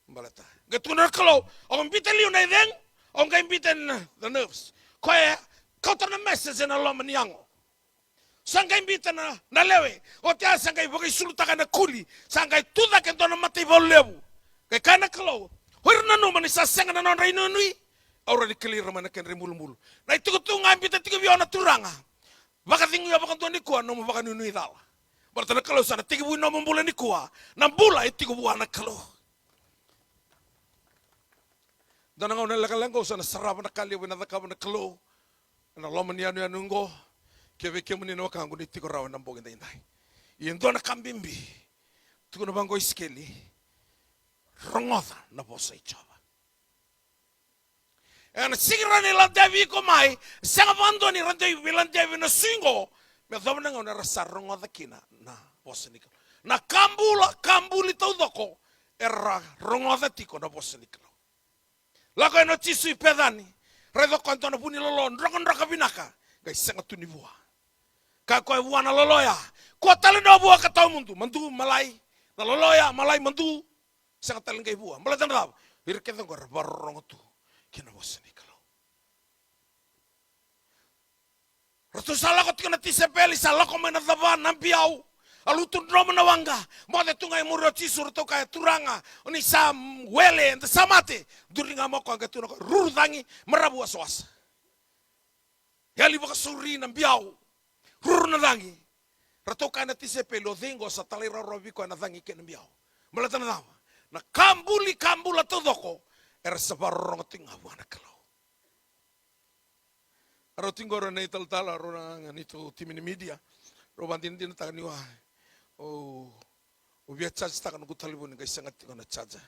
Balata. Gatuna kalau on bitali una den on ga biten the nerves. Koe kauta na message na lo maniango. Sangay imbita na lewe. O tia sangay bogay sulutaka na kuli. Sangay tuda ke dona mati volebu. Kay kana kalau. Hoy na no manisa senga na non reino nui. Aura di kelir mana ken remul-mul. Na itu kutunga imbita tiga biona turanga. Baka tingu ya baka tuani kuah no baka nunui dala. Bertanda kalau sana tiga bulan no membula ni kuah. Nam bula itu kuah na kalau. Dan ngau na laka sana sarap na kali wina na kaba na kalau. Na loman yanu yanungo. Keve kemuni no kangu ni tiko rawa nambo ginda indai. Yendo na kambimbi. Tiko na bango iskeli. Rongoda na bosa ichaba. En sigira ni landevi ko mai, senga bando ni landevi na singo. Me dhamna ngona rasa rongoda kina na bosa nikalo. Na kambuli taudoko era rongoda tiko na bosa nikalo. Lako eno tisu ipedani. Redo kanto na puni lolon, raka binaka. Gai senga tuni bua. Kako bua na loloya. Ko tali no bua ka tau mundu. Mandu malai. Na loloya malai mandu. Senga tali ngai bua. Malai tanda. Irketa ngora barongotu. Kina bosa nikalo. Ratu salah ko tika na tisepeli salah ko mena daba nampiau. Alutun drama na wanga. Mode tunga imuro tisur to kaya turanga. Oni sam wele ente samate. Duringa mo ko anga tuna ko rurdangi marabu aswas. Yali baka suri nampiau. Rur na dangi. Ratu kaya na tisepeli odingo sa talira robi ko na dangi ke nampiau. Malata na dawa. Na kambula todoko. Era sabarong tinga wana kalau. Aro tingoro na ital-tala aro na nito timini media. Ro bandin din ta niwa. O biya charge ta kan gutalibon kay sangat ko na charge.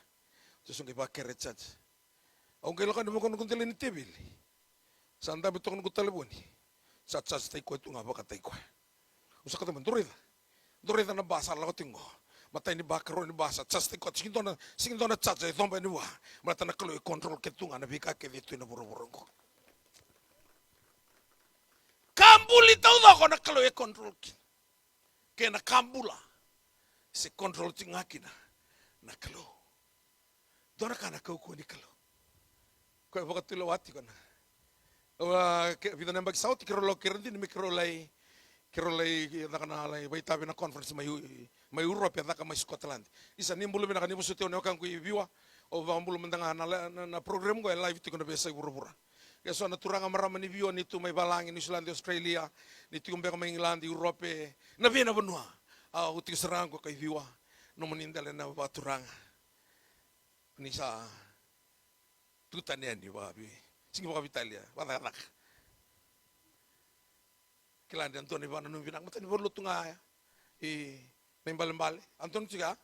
Tusong iba kere charge. Ang kailan ka naman kung kuntilin ni tibil. Sanda bito kan gutalibon. Sa charge tay ko ito nga baka tay ko. Usa ka naman durida. Durida na basa la ko tingo. Mata ini bakaro ini bahasa charge tay ko sinto na charge ito ba niwa. Mata na kalo i-control ketunga na bika ke dito na buro-buro ko. Kambuli tau da ko na kalo i-control ki. Kaya na kambula. Si control tinga kina. Na kalo. Dona ka na kauko ni kalo. Kaya baka tulawati ko na. Vida na magsaw, tikirolo kirindi ni mikirolay nakanalay baitabi na conference may Europe at may Scotland. Isa nimbulo na kanimo sa tiyo na kang kuibiwa o vambulo mandanga na program ko live tiko na besa urubura. Kaya so naturanga marama ni biwa nito may balangin New Zealand, Australia, nito kung baka may England, Europe, na biya na banwa. Utik sarang ko kay biwa no manindala na baturanga. Ni sa tutan yan di ba? Sige baka Italia, wala. Kailan din Anton Ivan nung binang mata ni Borluto nga na imbal-imbali. Anton siya,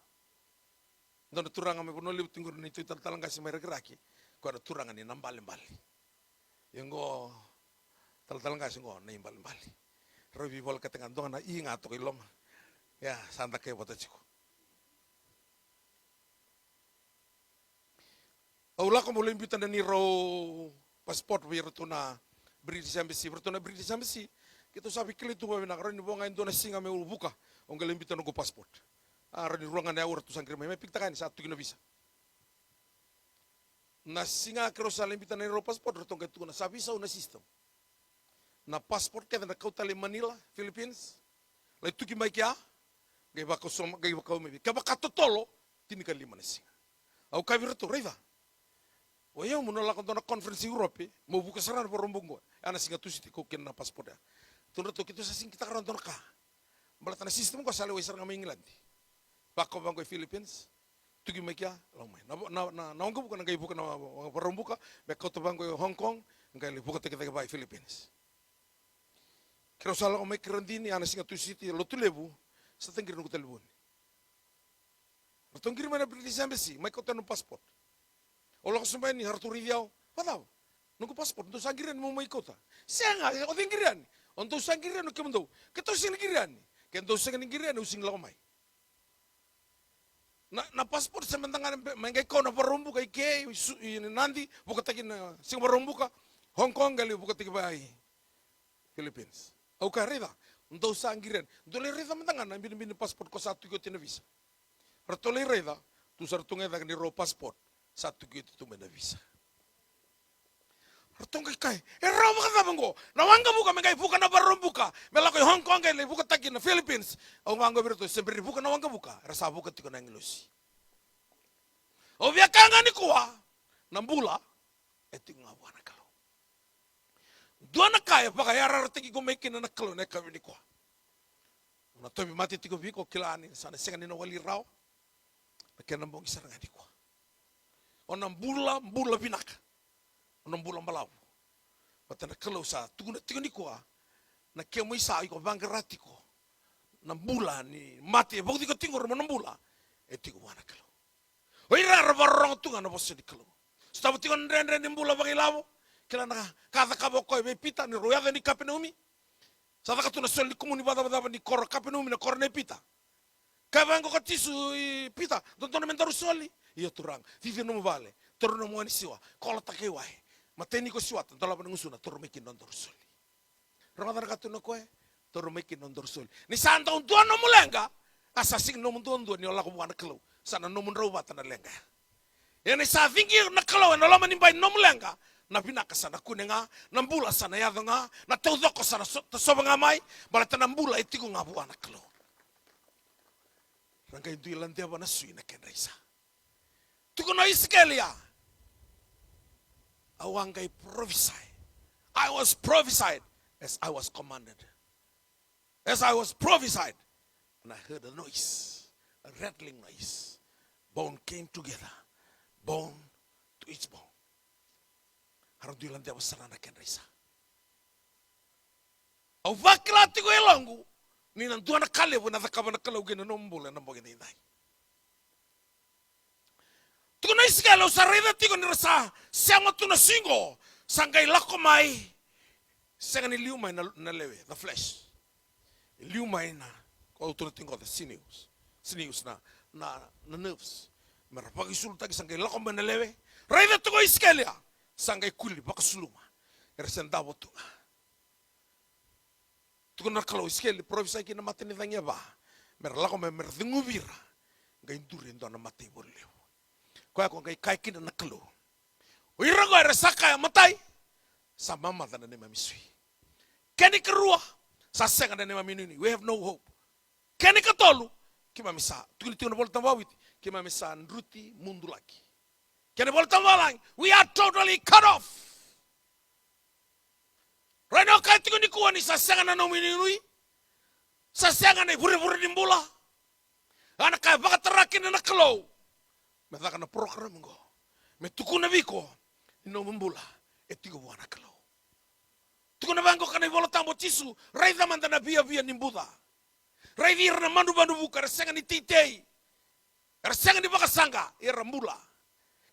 doon naturang kami puno liw tinggur nito talang kasi may ragraki. Kung naturangan ni nambal-imbali. Yung go, talang kasi go na imbal-imbali. Rabi bol katingan doon na ingat to kilom. Ya, santa kayo bata chiko. Aula ko mula imbitan na ni Raw passport wiro na British Embassy. Wiro na British Embassy. Kita sabi kili tu bawa nak rani buang Indonesia ngame buka, onggal imbitan nunggu pasport. Rani ruangan ya urut tusang kiri, pik takan satu kena bisa. Na singa kero salim imbitan nero pasport rutong ketu na sabi sa una sistem. Na pasport kita na kau tali Manila, Philippines. Lai tu kimai kia, gay bako som, gay bako mebi. Kaba katotolo, tinikan lima nasi. Au kawir tu reva. Waya muna lakon na conference Europe, mau buka saran porombongo. Ana singa tu siti kau kena pasport ya. Tunda to kita sasing kita karon ka. Balatan sistem ko sale wisar nga England. Bako bangko Philippines. Tugi mekia lomai. Na ongo buka ngai buka na parombuka. Beko to bangko Hong Kong ngai buka teke bai Philippines. Kero sala o mai kerandini ana singa tu city lo tu lebu sa tengir nungu telebon. Tongkir mana British Embassy mai kota no passport. Olo ko sumbai ni hartu ridiao. Padao. Nungu passport untuk sangiran mo mai kota. Senga o tengkiran. Untuk sangiran no kemendo. Keto sing giran. Kento sing giran using lomai. Na paspor sementangan mengai kau na parombuka ike nanti buka takin sing parombuka Hong Kong gali buka takin bai Philippines. Au ka reda untuk sanggiran dole reda mentangan na bin paspor ko satu ko tina visa. Ratole reda tu sartunga da ni ro paspor satu ko tu mena visa. Ratung kai ro buka tabango na wanga buka mengai buka na parombuka melako Hong Kong gali buka takin na Philippines. Au wanga berto sempre buka na wanga buka rasa buka tiko na ngilusi. O viakanga ni kuwa nambula eti ngawana kalau. Dua nakaya paka yara roteki ko mekin na kalau na kami ni kuwa. Na tobi mati tiko viko kilani sana senga ni wali rao. Nakena mbong isar ngadi kuwa. O nambula binaka. O nambula malau. Mata na kalau sa tuguna tiko ni kuwa. Na kemo isa iko bangarati ko. Nambula ni mati bokti ko tingor mo nambula eti ko wana kalau. Oira rabarong tunga na bosse di kalau. Stabu tingon rendre ni mbula bagi lavo. Kila na kata kabo koy be pita ni royaga ni kapenumi. Sa ka tuna sol ni kumuni bada ni kor kapenumi na kor ne pita. Kabango ka tisu pita don tona mentaru soli. Iya turang. Vivi no vale. Toro no moani siwa. Kola take wai. Mateni ko siwa tan tola ngusuna toro mekin don toru soli. Ramadana ka tuna koy toro mekin don toru soli. Ni santa un tuano mulenga. Asasing no mundu ni ola ko buana kalau. Sana nomun rawat na lenga. Yan sa thingi na kalau na laman imbay nom lenga. Na pinaka sana kunenga, nambula sana yado nga, na taudoko sana soba nga may, balata nambula itigo nga buwan na kalau. Rangkay duilan diya ba na suy na kenda isa. Tuko na iskelia. Awangay prophesy. I was prophesied as I was commanded. As I was prophesied. And I heard a noise, a rattling noise. Bone came together, bone to each bone. Harang duilan dia wasana na ken risa. Au vakla tigo elongu ni nan duana kale bu na takaba na kalau gena nombole na mbogena indai. Tuko na iskalo sa reda tigo ni rasa siamo tu na singo sangai lako mai sanga ni liu mai na lewe the flesh. Liu mai na ko tu tingo the sinews na nerves. Merapagi sulu tagi sangkai lakom benelewe. Raida tuko iskelia. Sangkai kuli baka suluma. Ersen dawo tu. Tuko na kalau iskeli provisai kina mati ni tangya ba. Merlakom merdengubira. Ngai nduri ndo na mati boleu. Kwa ko ngai kai kina na kalau. Uira ko eresaka ya matai. Sa mama tana ne mamisui. Keni kerua. Sa senga ne maminuni. We have no hope. Keni katolu. Kima misa. Tuko na bolta wawiti. Kima misa nruti mundu lagi. Kena bolta walang. We are totally cut off. Right now kai tiko ni kuwa ni sa senga na nominui. Sa senga na buri di mbula. Ana kai baka terakin na kalau. Meta kana program ngo. Me tuku na biko. No mbula. Etiko wana kalau. Tuku na bango kana bola tambo tisu. Raida manda na via nimbuda. Raida na mandu buka senga ni titei. Senga ni baka sanga. Ira mbula.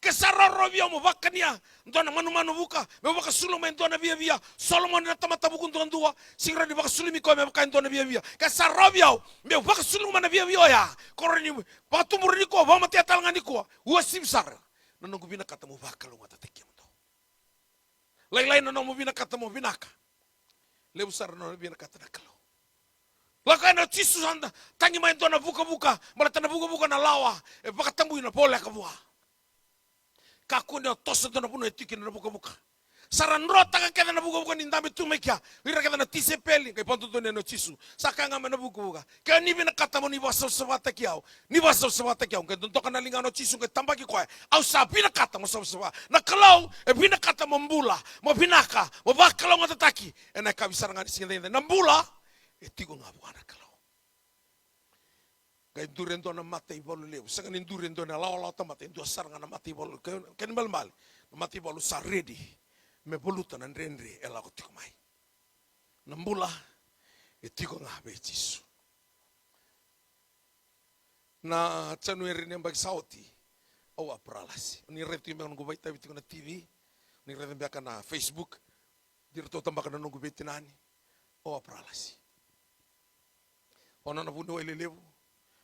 Kesaroro via mo bakania. Ndona manu buka. Me baka suluma ndona via. Solomon na tamata buku ndua. Singra ni baka sulumi ko me baka ndona via. Kesaroro via. Me baka suluma na via ya. Koroni baka tumuri ni ko. Vama tia talanga ni ko. Ua simsar. Nanongu bina kata mo baka lo ngata tekia mto. Lain-lain nanongu bina kata mo binaka. Lebusar nanongu bina kata na kalau. Laka na tisu sanda. Tangi main ndona buka. Malata na buka na lawa. Baka tambu ina pole kabua. Kaku ni otoso na puno etiki na buka. Saran rota ka keda na buka ni ndame tumekia. Wira keda na tise peli. Kaya panto to ni no tisu. Saka nga na buka. Kaya ni bina kata mo ni basa sabata kiao. Ni basa sabata kiao. Kaya tunto ka na linga no tisu. Kaya tambaki kwa. Au sa bina kata mo sabata. Na kalau bina kata mo mbula. Mo binaka. Mo bakalo nga tataki. E na kabisara nga ni singa. Na mbula. Etigo nga buka na kalau. Ga indurendo na mate i bolu leu. Sanga indurendo na lao tamate indu saranga na mate i bolu. Ken mal. Na mate i bolu sa ready. Me boluta na renre ela ko tiko mai. Na mbula e tiko nga be Jisu. Na Januari ne bag sauti. O apralasi. Ni retu me ngu baita bitiko na TV. Ni retu me na Facebook. Dirto tambaka na ngu bitinani. O apralasi. Ona na vuno ele levu.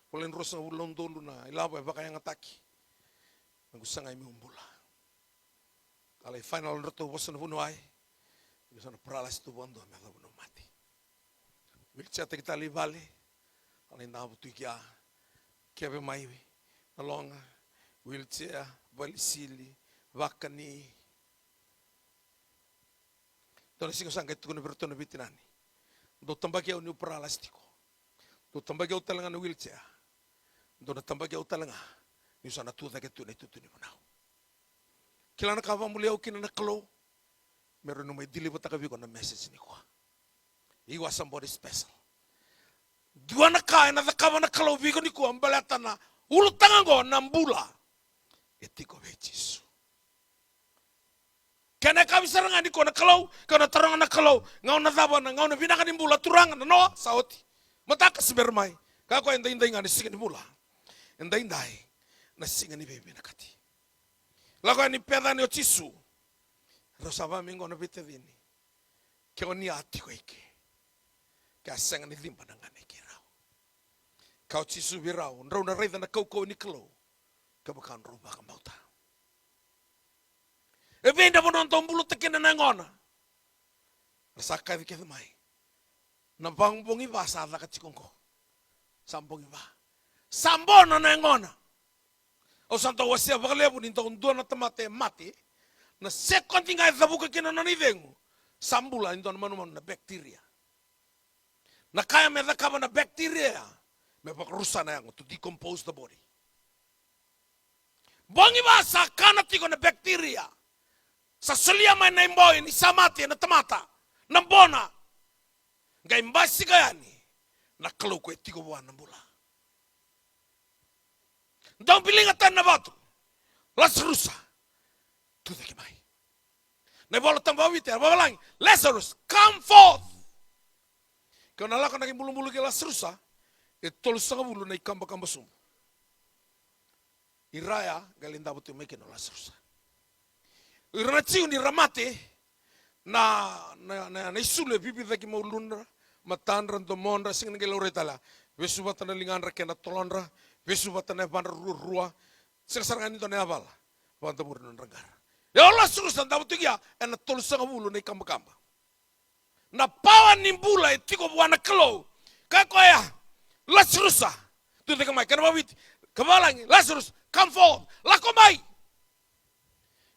Polen rosa ulong dolu na ilaba baka yang ataki. Nagusanga imi umbula. Kala final roto bosan vuno ai. Bisana pralas tu bondo me da vuno mati. Wilcha te kita livale. Kala inda butu kia. Kebe mai alonga wheelchair valisili vakani. Dona singo sanga tu no bertono bitinani. Do tambaki au ni pralastiko. Do tambaki au talanga no wheelchair. Dona tambaki au talanga. Ni sana tu da ke tu ni bunau. Kilana ka va muleu kina na klo. Meron no mai dili botaka vi na message ni kwa. He was somebody special. Dua na ka na ka na klo vi ni kwa mbalata na ulutanga go na mbula. Etiko ve Jisu. Kana ka bisaranga ni ko na klo, kana taranga na klo, ngau na daba na ngau na vinaka ni mbula turanga na no saoti. Mataka sibermai. Ka ko inda ngani singa ni mbula. Inda na singa ni bebe na kati. Lago ni peda ni o Jisu. Rosava mingo na vite dini. Ke oni atiko ike. Ka sanga ni limpa na ngane kirao. Ka o Jisu virao, nrau na reida na kau ni klo. Ka bakan roba ka mauta. E venda mo non tombulu tekena na ngona. Rasaka ke mai. Na bangbongi ba sa ka tikongko. Sambongi ba. Sambona na ngona. O santo wasia bakalebu ni tong dua na tamate mati. Na second nga zabuka kina na nivengu. Sambula ni don manu na bacteria. Na kaya me kama na bacteria. Me pakrusa na yango to decompose the body. Bongi ba sa kana tiko na bacteria. Sa sulia mai na imboy ni samati na tamata. Na bona. Nga imbasi gayani. Na kalau ko tiko buwan na bula. Don't pilinga tan na batu. Lazarus. Tudo que mai. Na bola tamba wite, babalang. Lazarus, come forth. Kau nalaka naging bulu-bulu ke Lazarus. E tolu sanga bulu na ikamba-kamba sumbu. Iraya galinda butu meke no Lazarus. Iranatiu ni ramate na isule bibi daki maulundra matandra ndomondra sing ngelauretala. Vesubata na linganra kena tolondra. Vesubata na bandra rua. Sekarang ini tone aval. Banta burun ranggar. Ya Allah surusan dapat tiga. Ena tolsang bulu na ikamba-kamba. Na pawan nimbula itiko buana kelo. Kakoya. Lazarus. Tu teka mai kana bawit. Kabalangi Lazarus come forth. Lakomai.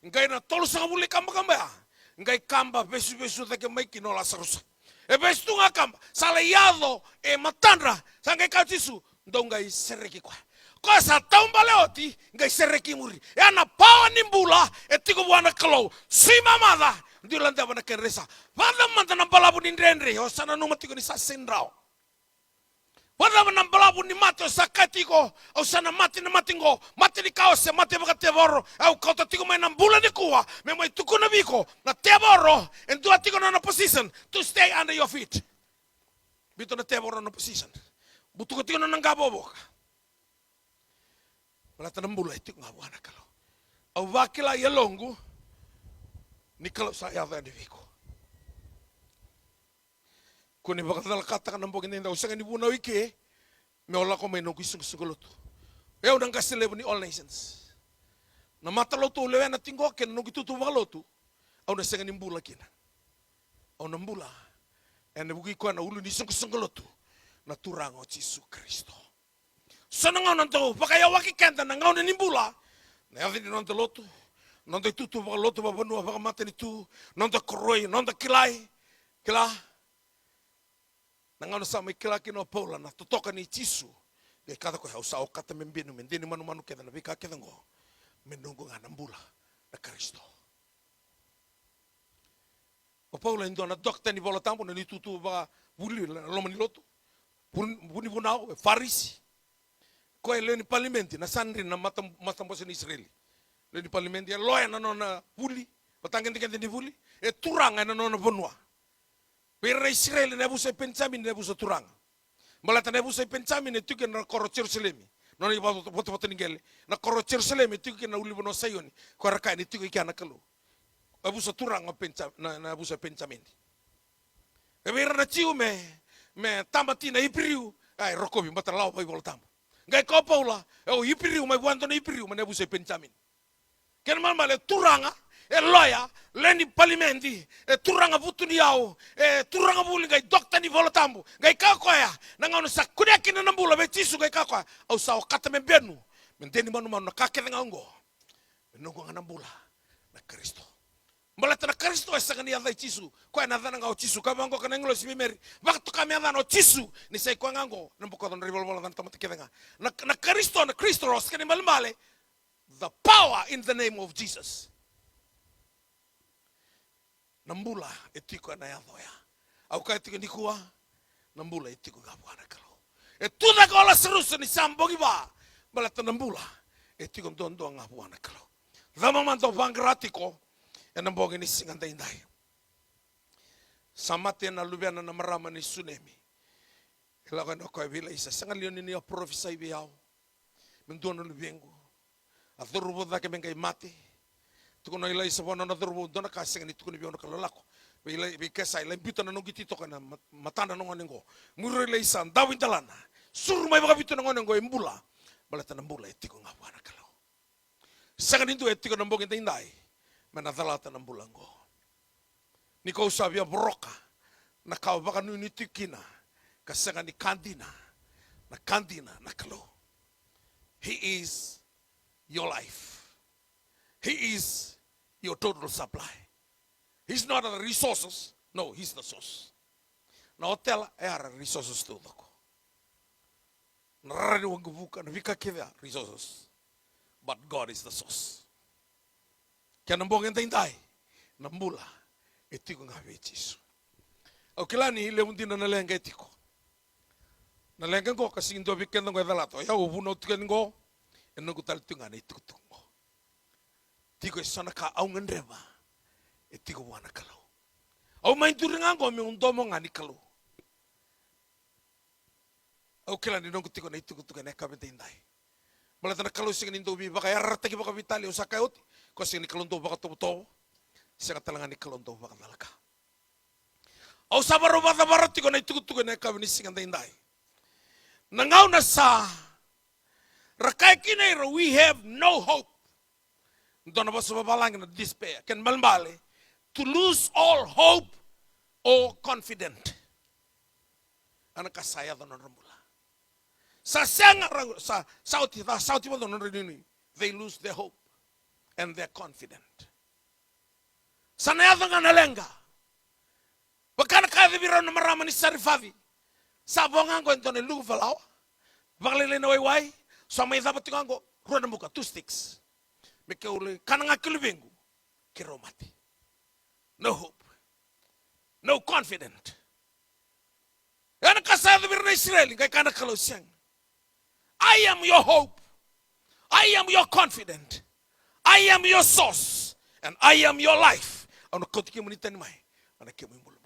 Ngai na tolsang bulu ikamba-kamba ya. Ngai kamba besu-besu teka mai kino Lazarus. E bestu ngakamba. Salayado e matandra. Sangai kau Jisu. Ngai sereki kwa. Kwa sa taumba leoti ngai sereki muri. Ya na pawa nimbula etiko buana kalau. Si mamada ndilanda bana kenresa. Vada manta na balabu ni ndrenre o sana numa tiko ni sa sendrao. Vada na balabu ni mate o sakatiko o sana mati na matingo. Mati ni kaose mati baka tevoro. Au kota tiko mai na mbula ni kuwa. Me mai tuku na biko na tevoro and do atiko na position to stay under your feet. Bito na tevoro na position. Butuko tiko na ngaboboka. Wala tanambula itu ngabuana kalau. Au wakila yelongu ni kalau saya ada di viko. Kuni bakal kata kan nambogin inda usang ni buna wike. Me ola ko may nunggu isung suguluto. Eu nang kasile ni all nations. Na mata lotu lewe na tinggo ken nunggu tutu bakalotu. Au na senga nimbula kina. Au nambula. Ene bugi ko na ulu ni isung suguluto. Na turango Jisu Kristo. Sana ngau nanto, pakaya waki kenta na ngau nimbula. Na yavi ni nanto lotu. Nanto tutu baka lotu baka banua baka mata ni tu. Nanto koroi, nanto kilai. Kila. Na ngau nasama kila kino paula na tutoka ni Jisu. Kaya kata ko hausa o kata membinu. Mendini manu keda na bika keda ngo. Menunggu nga nambula na Kristo. O paula indo na dokta ni bola tampo na ni tutu baka buli loma ni lotu. Buni bunau, farisi. Ko le ni parlamenti na sanri na matam bosen Israeli. Le ni parlamenti loya na nona puli, patangen tiken ni puli, e turanga na nona bonwa. Per Israeli na busa Benjamin na busa turanga. Malata na busa Benjamin e tuken na koro Jerusalem. Non iba foto ningele na koro Jerusalem e tuken na ulibono sayoni. Ko raka ni tuken kana kalu. Abusa turanga na busa Benjamin. E vera na ciume me tamati na Ibriu, ai rokobi matalau pai voltam. Gai ko paula, o Ibriu mai buanto na Ibriu mane busa Benjamin. Ken mal male turanga e loya leni palimenti e turanga butuni yao e turanga buli gai dokta ni volotambu gai kakoya nanga no sakudia kina nambula be tisu gai kakoya au sao kata me benu menteni manu manu kake ngango menongo nganambula na Kristo malata na Kristo esa kani adai tisu ko na dana ngao tisu ka bango kana nglo sibimeri waktu kami adana tisu ni sai ko ngango nambuko don ribol bola dan tamati kedenga na Kristo ros kani malmale the power in the name of Jesus. Nambula etiko na yadoya. Au ka etiko nikua nambula etiko gabuana kalo. E tuda kola serusu ni sambogi ba. Balata nambula etiko dondo ngabuana kalo. Dama manto bangratiko e nambogi ni singanda indai. Samate na lubiana na marama ni tsunami. Ila no ko vila isa sangalioni ni profesai biao. Mendono lubengo. Adhurubo da ke mengai mati. Tuko na ila isa bona na adhurubo dona ka sengani tuko ni biona kalalako. Be ila be kesa ila bita na nongiti to kana matana no ngonengo. Muro ila isa ndawin dalana. Suru mai baka bita no ngonengo embula. Balata na mbula etiko ngabwana kalau. Sangani tu etiko na mbogi tindai. Mana dalata na mbulango. Niko usabia broka. Na kau baka nuni tikina. Kasangani kandina. Na kandina na kalau. He is your life. He is your total supply. He's not the resources. No, he's the source. Na hotel era resources tu doko. Na rani wanguvuka na vika kivya resources. But God is the source. Kaya nambong enta inday. Nambula. Etiko nga vechisu. Au kilani ile undina nalenga etiko. Nalenga ngo kasi indo vikendo ngo edalato. Ya uvuno tikengo. Enongo talitunga na itukutungo. Tiko isana ka au ngendreba. Etiko wana kalau. Au mainturinga ngo mi undomo ngani kalau. Au kila ni nongo tiko na itukutunga na kabete indai. Malata na kalau singin indo bi baka yarata ki baka vitali usaka uti. Ko singin kalau ndo baka tobo. Singin talanga ni kalau ndo baka dalaka. Au sabaro bata barat tiko na itukutunga na kabini singin indai. Nangau na sa rakai kinero, we have no hope. Don't was babalang despair. Can malmale to lose all hope or confident. Anaka saya don rambula. Sa sanga sa sauti don rinini. They lose their hope and their confident. Sana yadanga nalenga. Bakana kavi biro no marama ni sarifavi. Sa bongango entone lugu falao. Baglele no wai. So may dapat tingango ruan muka 2 sticks. Mekaule kananga kilbengu kiromati. No hope. No confident. Yana kasado birna Israel kay kana kalosyan. I am your hope. I am your confident. I am your source and I am your life. Ano kotiki munita ni mai. Ana kemo mbulu.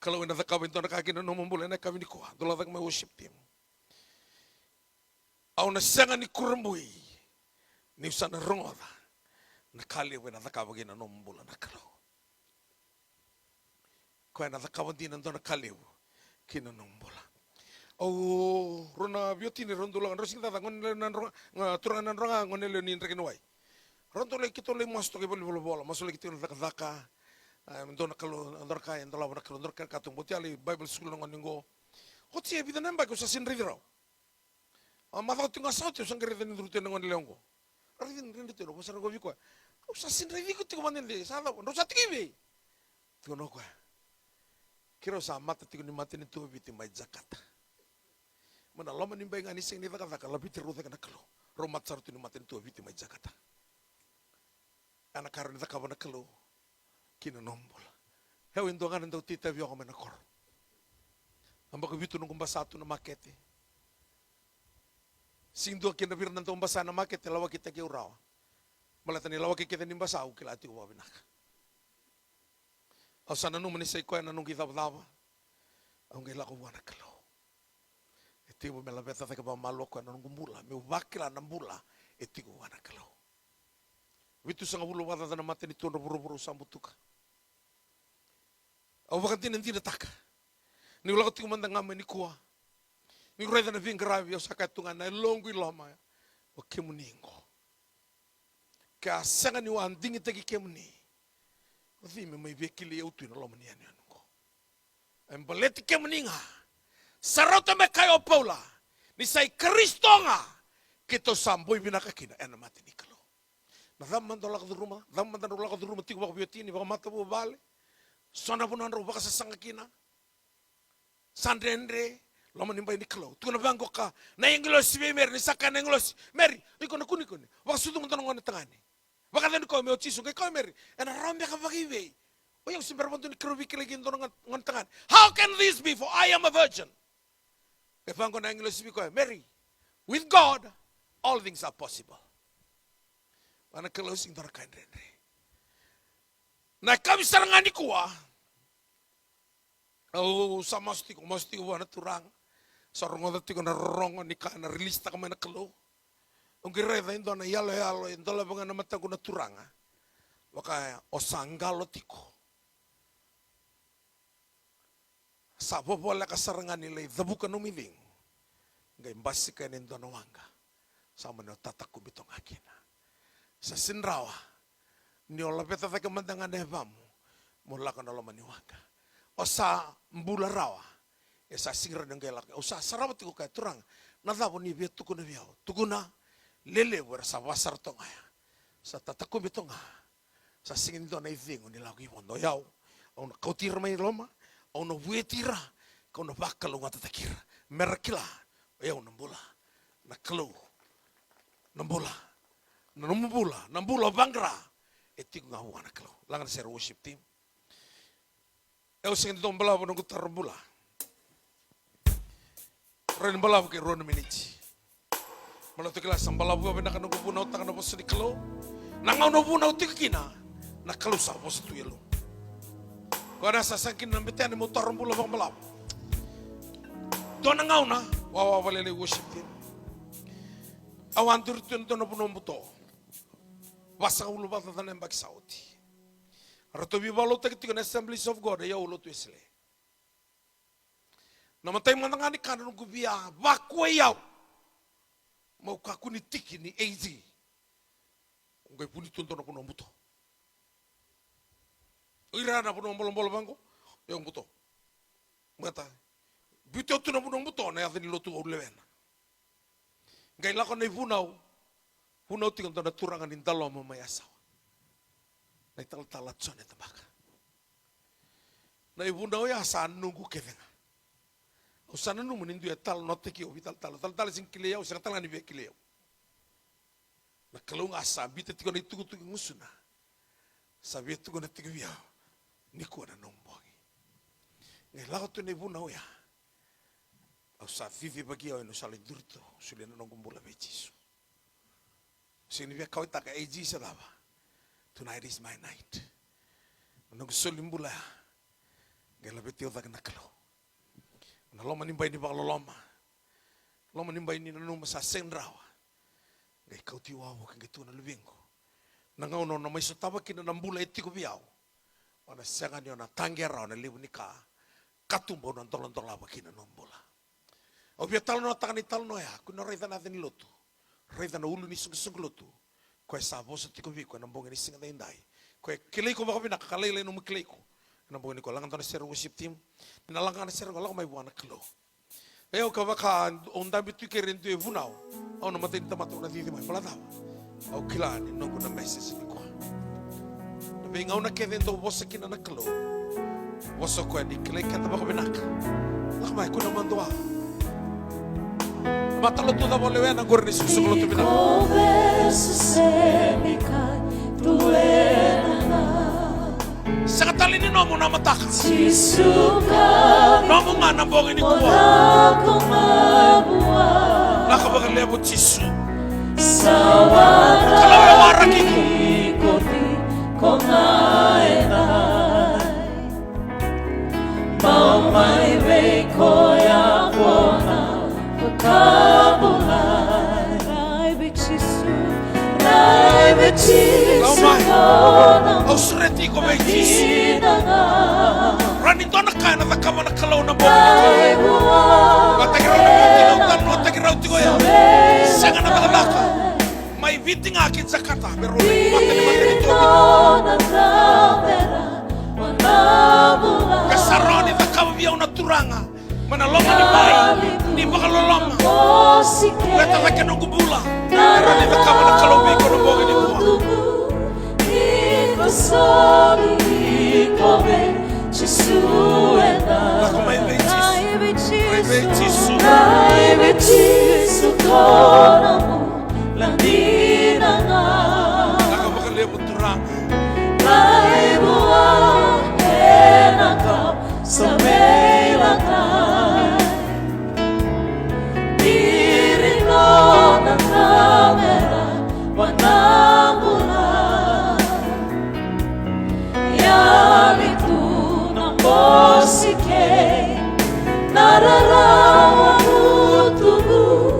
Kalau ina zakawin to nakakina no mbulu na kawin ko. Dola dak may worship team. Au na sanga ni kurambui ni usana rongoda na kali wena thakawa gina no mbula na kalo ko na thakawa dina ndo na kali kina no mbula au rona bioti ni rondula ngro sinta ngon na ronga turanga na ronga ngone le ni ndreke noai rondo le kito le mosto ke bol bola maso le kito na thaka ndo na kalo ndo ka ndo la na kalo ndo ka katung boti ali bible school ngone ngo hoti e bidana ba ko sa sin ridro Mafau tinga sauti usang kere tani durute nangon leongo. Rin dite lo pasar govi ko. Usa sin revi ko tiko manen de sala no sa tikibe. Tiko no ko. Kiro sa mata tiko ni mate ni tu biti mai zakata. Mana loma ni ngani sing ni taka labi teru taka nakalo. Romat sartu ni mate ni tu biti mai zakata. Ana karni taka bana kalo. Kina nombol. Heu indo ngana ndo tita vio ko menakor. Amba ko bitu nung kumbasatu na makete. Sing dua kina bir nanto umbasa na make te lawa kita ke urawa. Malata ni lawa kita ni mbasa u kila ati uwa binaka. Au sana nu mani sei koe na nungi dawa. Au ngai lako wana kalau. Eti mo mela beta te ka ba malo koe na nungu mula. Me wakila na mula eti ko wana kalau. Witu sanga bulu wada na mate ni tono buru-buru sambutuka. Au wakanti nanti na taka. Ni ulako tiku manda ngame ni kuwa. Ni reda na vingravi au saka tunga na longu iloma. O kemuningo. Ka sanga ni wa andingi teki kemuni. O thime mai vekili au tuina loma ni anu anuko. Embaleti kemuninga. Sarauta me kayo paula. Ni sai kristonga. Kito samboi binaka kina ena mati ni kalo. Na dhamman do lako rumah. Dhamman do lako rumah tiku baka biotini. Baka mata bu bale. Sona punan ro baka sasanga kina. Sandrendre. Lama nimba ini kalau tu kena bangko ka na inglos be mer ni saka na inglos mer iko na kuni wa sudu mo tanong na tangani wa ka ko me otiso kay ko mer and rambe ka bagiwe o yung simper mo ni krubi kilagin do ngon tangan. How can this be, for I am a virgin? Kay bangko na inglos be ko Mary, with God all things are possible. Wana closing dara kain rendre na kami sarangani kuwa sa masti ko wana turang sa rongo dati ko na rongo ni ka na release ta kami na kalo ang gireda indo na yalo indo la banga na mata ko na turanga waka osangalo tiko sa bobola ka sarangan nila dabukan umiving ngay mbasi ka nindo na wanga sa mano tataku bitong akina sa sinrawa ni ola beta ta kamandangan na bamu mula ka na laman ni wanga o sa mbula rawa esa singra ng gelak o sa sarawat ko kay turang nadabo ni biya tukuna biyaw tukuna lele wala sa wasar to nga sa tatakum ito nga sa singin do na iving ni lagi wondo yaw o na kautira may loma o na buetira ko na bakalo nga tatakira merakila yaw nambula na kalo nambula bangra etik nga wana kalo langan sa worship team. Eu singin dong balaw ng guitar bula. Ren balaw kay Ron Minichi. Malato kilas ang balaw ba na kanong punaw ta kanang sa diklo. Nangaw no punaw tikina nakalo sa bos tuyelo. Ko na sa sakin ng bitan mo tarong bula bang balaw. Do nangaw na wawa walele worship team. Awan durtun do na punaw buto. Wasa ulo ba ta nang bagsauti. Rato bibalo takiti ko na Assemblies of God ya ulo tuisle. Namatay mo nga ni kanon gubiya bakwe yaw. Mau kaku ni tiki ni AZ. Ngai puni tunto na puno buto. Ira na puno mbolo bango yang buto. Mata. Buto tu na puno buto na yatin lotu ulewen. Ngai lakon na punaw tikon na turangan ni dalo mo mayasaw. Na ital-talat siya na tabaka. Na ibunaw ya saan nunggu kevenga. O sana nung menindu ya tal note ki o vital tal sing kileyaw sing tal ni be kileyaw. Na kalung asa bita tiko na itugo ngusuna. Sabi itugo na tigo ya ni ko na nombongi. Ngai lago tu na ibunaw ya. O sa vivi bagi o no sala durto suli na nongumbula be Jesu. Sing ni be kau ta ka AG sa daba. Tonight is my night. Nung sulimbula. Gala betio ta na kalo. Na loma nimbay ni baka loma. Loma nimbay ni nanong masasen rawa. Ngay kautiwawa kang gitu na lubingko. Nangauno na may sutawa kinanambula iti ko biyaw. O na sengan yun na tanggeraw na libo ni ka. Katumbo ng tolong-tolawa kinanambula. O biya talo na takan ni talo na ya. Kuna reyta natin niluto. Reyta na ulo ni sung-sung luto. Kaya sabo sa tiko biko. Nambongin ni singa na inday. Kaya kilay ko baka pinakakalaylay nung makilay ko. Nambongin ko lang ito na sir worship team. Ninalangan na sir ko lang may buwan na kilo. Kaya ka baka ondang bitu kirin tu evunaw. O namatay ni tamato na dito may palatawa. O kilani nung ko na message ni ko. Nabingaw na kevin to bosa kina na kilo. Bosa ko ni kilay kata baka binaka. Lakamay ko naman doa. Matalo to da bolewe na gorni susulo to binaka. Sa katali ni nomo na matakas. Nomo nga nambong ini kuwa. Nakabagalevo Jisu. Sawara Kalau warakiku. ikoti kongaenai mau mai veko ya kona kabulai rai bichisu Kau mai. kona Au sureti ko mai Jisu. inanga Rani tona kana na kama na kalau na bo. rai bua Matakirau na tino tan matakirau tigo ya. Sanga na makalaka. Mai viting akin sa kata pero matani to. Kasaroni na kama biyaw na turanga. Manaloma ni mai. Ni makaloloma. Weta na kenong gubula. Rani na kama na kalau biko na boga ni kuwa. Ako may Jisu. Nakabagalevo turanga. Nararawa utubu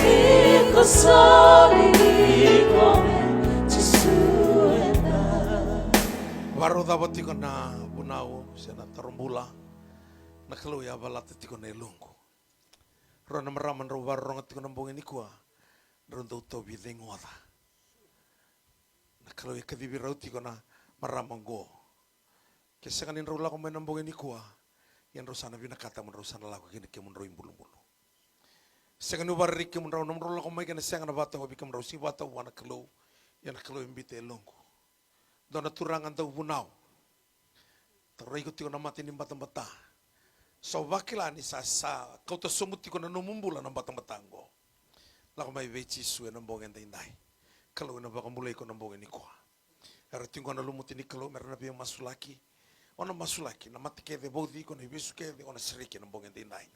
iko soli kome Jisuenda. Waro dapat tiko na bunao siya na tarumbula. Nakalo ya balat tiko na ilungko. Ro na maraman ro waro nga tiko na bongin ikua. Ro daw to bideng wada. Nakalo ya kadibi raw tiko na maramang go. Kasi kanin ro la ko may nambongin ikua. Yan ro sana binakata mo ro sana lago kini kemun ro imbulu-bulu. Sekanu barik kemun ro namro la ko may kana senga na bata hobi kemun ro si bata wana kalo. Yan kalo imbite ilungko. Dona turangan daw bunaw. Taray ko tiko na mati ni batang-bata. So wakila ni sa kau to sumuti ko na numumbula ng batang-batang ko. Lako may vechi suwe ng bongen tinday. Kalau na baka mulay ko ng bongen ni ko. Arating ko na lumuti ni kalo meron na biyang masulaki. Ono masulaki na mati kede bodi ko na ibisu kede ona siriki ng bongen tinday.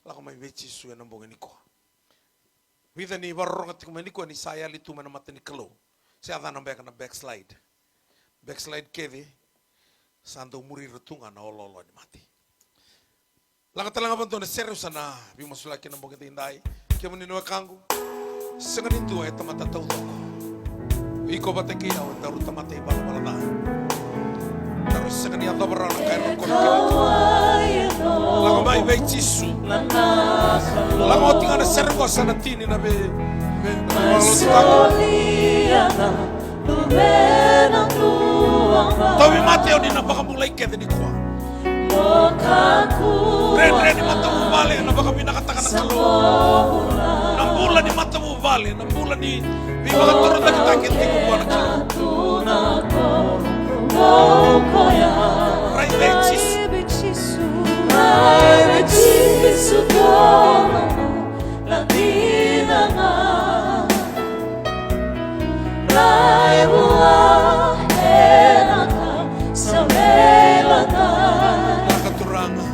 Lako may vechi suwe ng bongen ni ko. Vida ni warong at kumani ko ni saya litu man mati ni kalo. Siya na beka na backslide. Backslide kede. Sando muri retunga na ololo ni mati. Langat lang abang to na serius na bimasulaki ng bongin tinday. Kaya mo ninuwa kango. Sanganin to ay tamatataw to ko. Iko ba tayo kaya o taro tamatay bala-bala na. Taro sanganin ang tabarang ng kairang ko. Langat may may Jisu. Langat tinga na servo sa natini na be. Tawi Mateo ni napakamulay kaya ni ko. Ren ni mata mo bali na baka pinakataka ng kalo. Nambula ni mata mo bali, nambula ni baka turo na kitakit ni kubuha ng kalo. Right there, Jesus. Nakaturanga.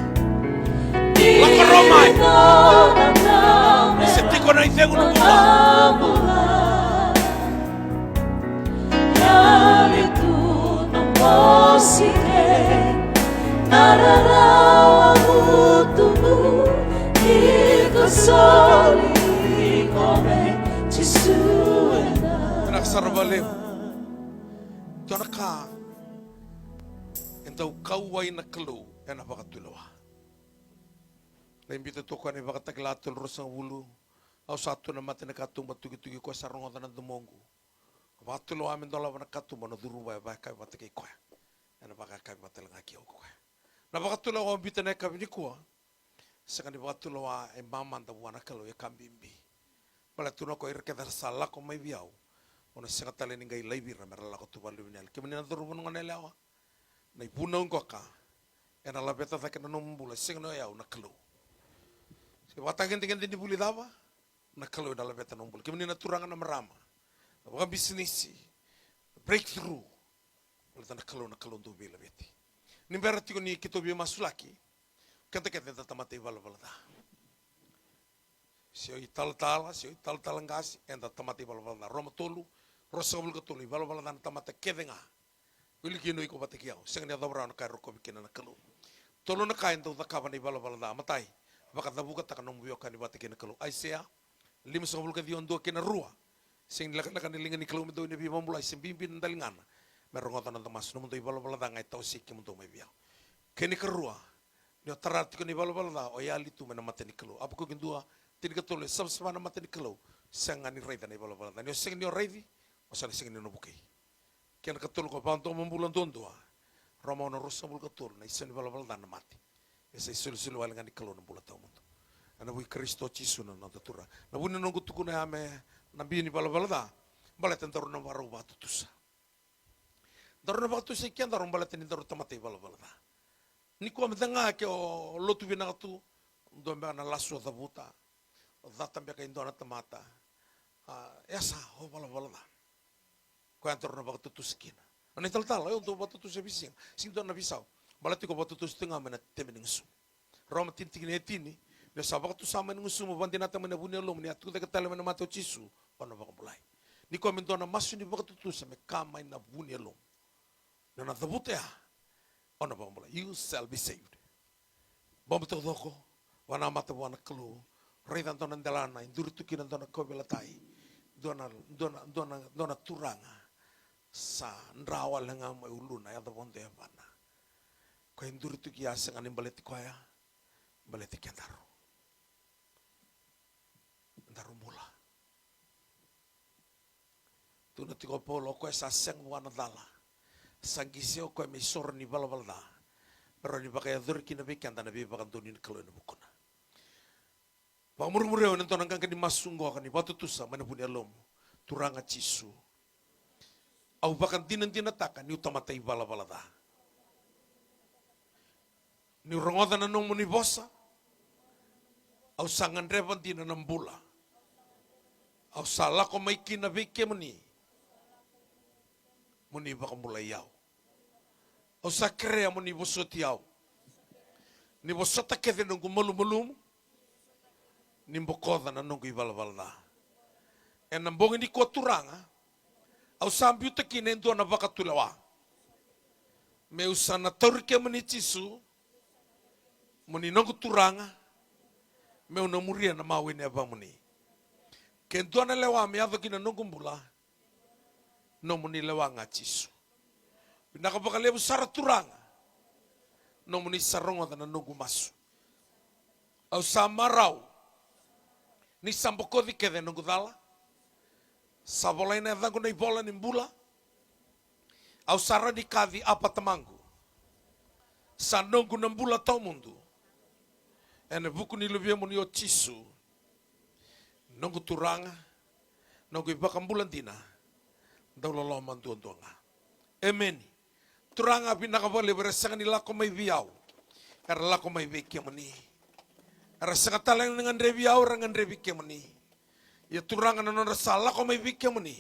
Lakaromay. Senti ko na iteng unubula. Naksarabaliw. Ito na ka. Entaw kaway na kalo. Yan ang bakatulawa. Naimbita to ka na bakataglatol ros ang ulo. Aw sato na mati nakatong batugi-tugi ko sa rongotan ng dumongo. Bakatulawa amin dola na katong na durubay bakay batakay ko. Yan ang bakakay batalang akiyaw ko. Napakatulawa ang bita na kabini ko. Sa kanibang bakatulawa ay mamanda buwan na kalo ya kambimbi. Palatuna ko irkadar sala ko may biyaw. Ona sa katalin ngay laibir na merala ko tubalo niya. Kaya manina durubon nga nalawa. Na ibunaw ko ka. E nalabeta ta ka na numumbula. Sing no yaw nakalo. Sa batagin-tingin din di buli dawa. Nakalo nalabeta numumbula. Kaya manina turangan na marama. Mga business. Breakthrough. Wala ta nakalo dubi labeti. Nimberati ko ni kito biya masulaki. Kanta-kanta tamatay bala-bala ta. Sio ital-tala, sio ital-talangasi, enda tamati bala-bala Roma tolu, rosa bulu katulu, bala-bala dan tamate kedenga. Wili kino iko bate kiao, senga ni adabra na kai roko bikina na kalu. Tolu na kai ento takaba ni bala-bala da matai. Baka tabuka taka nombio kan ni bate kina kalu. Aisea, lima sa bulu kadion do kina rua. Sing lakan ni lingan ni kalu mendo ni bi mamulai sembimbin dalingana. Merongota na tamas no mendo bala-bala da ngai tau siki mendo mai biao. Kini kerua, ni otarati ko ni bala-bala da oyali tu mena mate ni kalu. Apa ko gendua tini katole sab semana mate ni kalau senga ni raida ni bala-bala ni seng ni raidi o sala seng ni no bukai kian katole ko panto membulan tondua roma no rosa bul katole na isen bala-bala na mati esa isul-sul wal ngani kalau no bulan tau mundo ana bui Kristo Yesu na tatura na buni no gutu kuna ame na bini bala-bala da bala tentar no baru batu tusa daru no batu se kian daru bala teni daru tamate bala-bala da ni ko amdanga ke o lotu bina tu do na lasu da buta data mbeka indona tamata esa ho bala-bala da ko antor na batu skina ani tal eu do batu tu sebising sing do na bisau balati ko batu tu tengah mena temening su roma tinting netini ne sabak tu sama ning su mo bandina tamena bunia lom ni atu de katale mena mato cisu pano baka mulai ni ko mindona masu ni batu tu sa me kama na bunia lom na tabutea ono baka mulai you shall be saved bom to doko wana mata wana kelu Reda dona delana, induru tuki na dona kobela tai, dona turanga, sa ndrawa lenga mai uluna ya dabonde bana. Ko induru tuki asa ngani baleti koya, baleti kendaru. Ndaru mula. Tuna tiko polo ko sa seng wana dala. Sangisio ko mi sor ni bala-bala. Pero ni bakaya durki na bikan na bibakan tunin kalau na bukuna. Pamur-mureo nanto nangkang kani masungo kani batu tusa mana punya lom turanga cisu. Au bahkan tinan taka ni utama tai bala-bala da. Ni rongoda na nong muni bosa. Au sangan revan tina nambula. Au salah ko mai kina bike muni. Muni baka mulai yau. Au sakrea muni bosot yau. Ni bosota kede nunggu malu-malumu. Nimbokoda na nunggu bala-bala da. E nambong ini ko turanga. Au sambiu te kine ndo na baka tulawa. Me usana torike muni cisu. Muni nunggu turanga. Me una muria na mawini aba muni. Kendo na lewa me ado kina nunggu mbula. No muni lewa nga cisu. Pinaka baka lebu sara turanga. No muni sarongo na nunggu masu. Au samarau. Ni sambokodi kede nunggu dala. Sabolai na dangu na ibola ni mbula. Au sara ni kadi apa tamangu. Sa nunggu na mbula tau mundu. Ene buku ni lubia muni o cisu. Nunggu turanga. Nunggu ibaka mbulan dina. Daulolo mantuan-tuanga. Amen. Turanga pinakabali beresangan ni lako may biyaw. Karena lako may bikia mani. Rasa kata lain dengan rebi orang dengan rebi kemani. Ya turang anak nona salah kau mai bik kemani.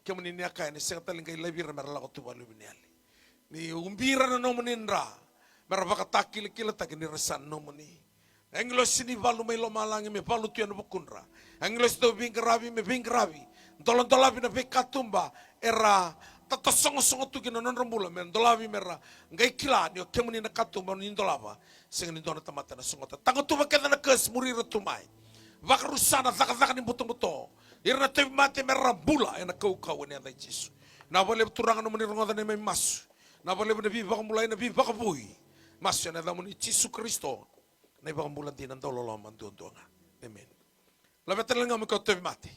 Kemani ni akai ni sekata lingkai lebih ramai kau tu balu biniali. Ni umbira na nomo nindra. Meraba kata kila tak ni rasa nomo ni. Englos sini balu mai lo malangi me balu tu yang bukunra. Englos tu bingkarabi me bingkarabi. Dolon-dolabi na bekatumba era tata songo-songo tu kina non rambula men dolabi mera ngai kila ni kemuni na katumba ni dolaba sing ni dona tamata na songo tango tu bakeda na kes muri retumai vakarusana zaka ni buto-buto irna te mate mera bula ena kau ni andai Yesus na boleh turangan no muni rongoda ne mai mas na boleh ne bi bakamulai na bi bakabui mas na da muni Yesus Kristo na bakambulan dinan dololo mantuan-tuanga amen labetelenga mo ko te mate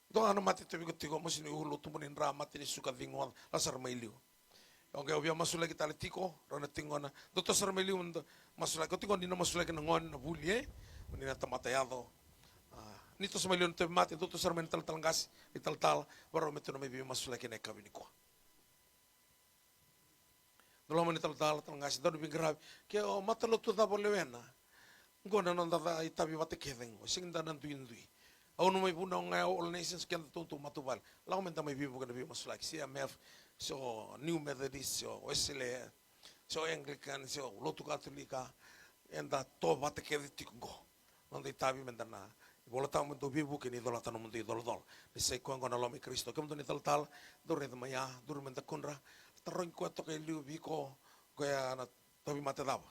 doa na mati tu bigot tiko masih ni ulu tu munin ramat ini suka vingon asar mailiu. Oke obia masuk lagi tali tiko rona tingona dokter asar mailiu masuk lagi tiko dina masuk lagi ngon na buli menina tempat ayado. Ni tu semailiu tu mati dokter asar mental talangkas ital baru metu na mebi masuk lagi naik kabini ko. Dolo meni tal talangkas dolo bingrabi ke o mata lo tu da bolewena. Ngona nanda itabi bate kedeng sing danan tuindui. Au no mai puna nga all nations kian tu matubal. Lau menta mai bibu kana bibu masulak CMF so New Methodist so Wesley so Anglican so Lotu Katolika enda to bate kedi tikgo. Nonde tabi menta na Bola tamu tu bibu kini dola tanu munti dol. Ni sei kuang kona lomi Kristo. Kem tu ni tal dure de maya dure menta kunra. Taroin kuat to ke liu biko kaya na tabi mate daba.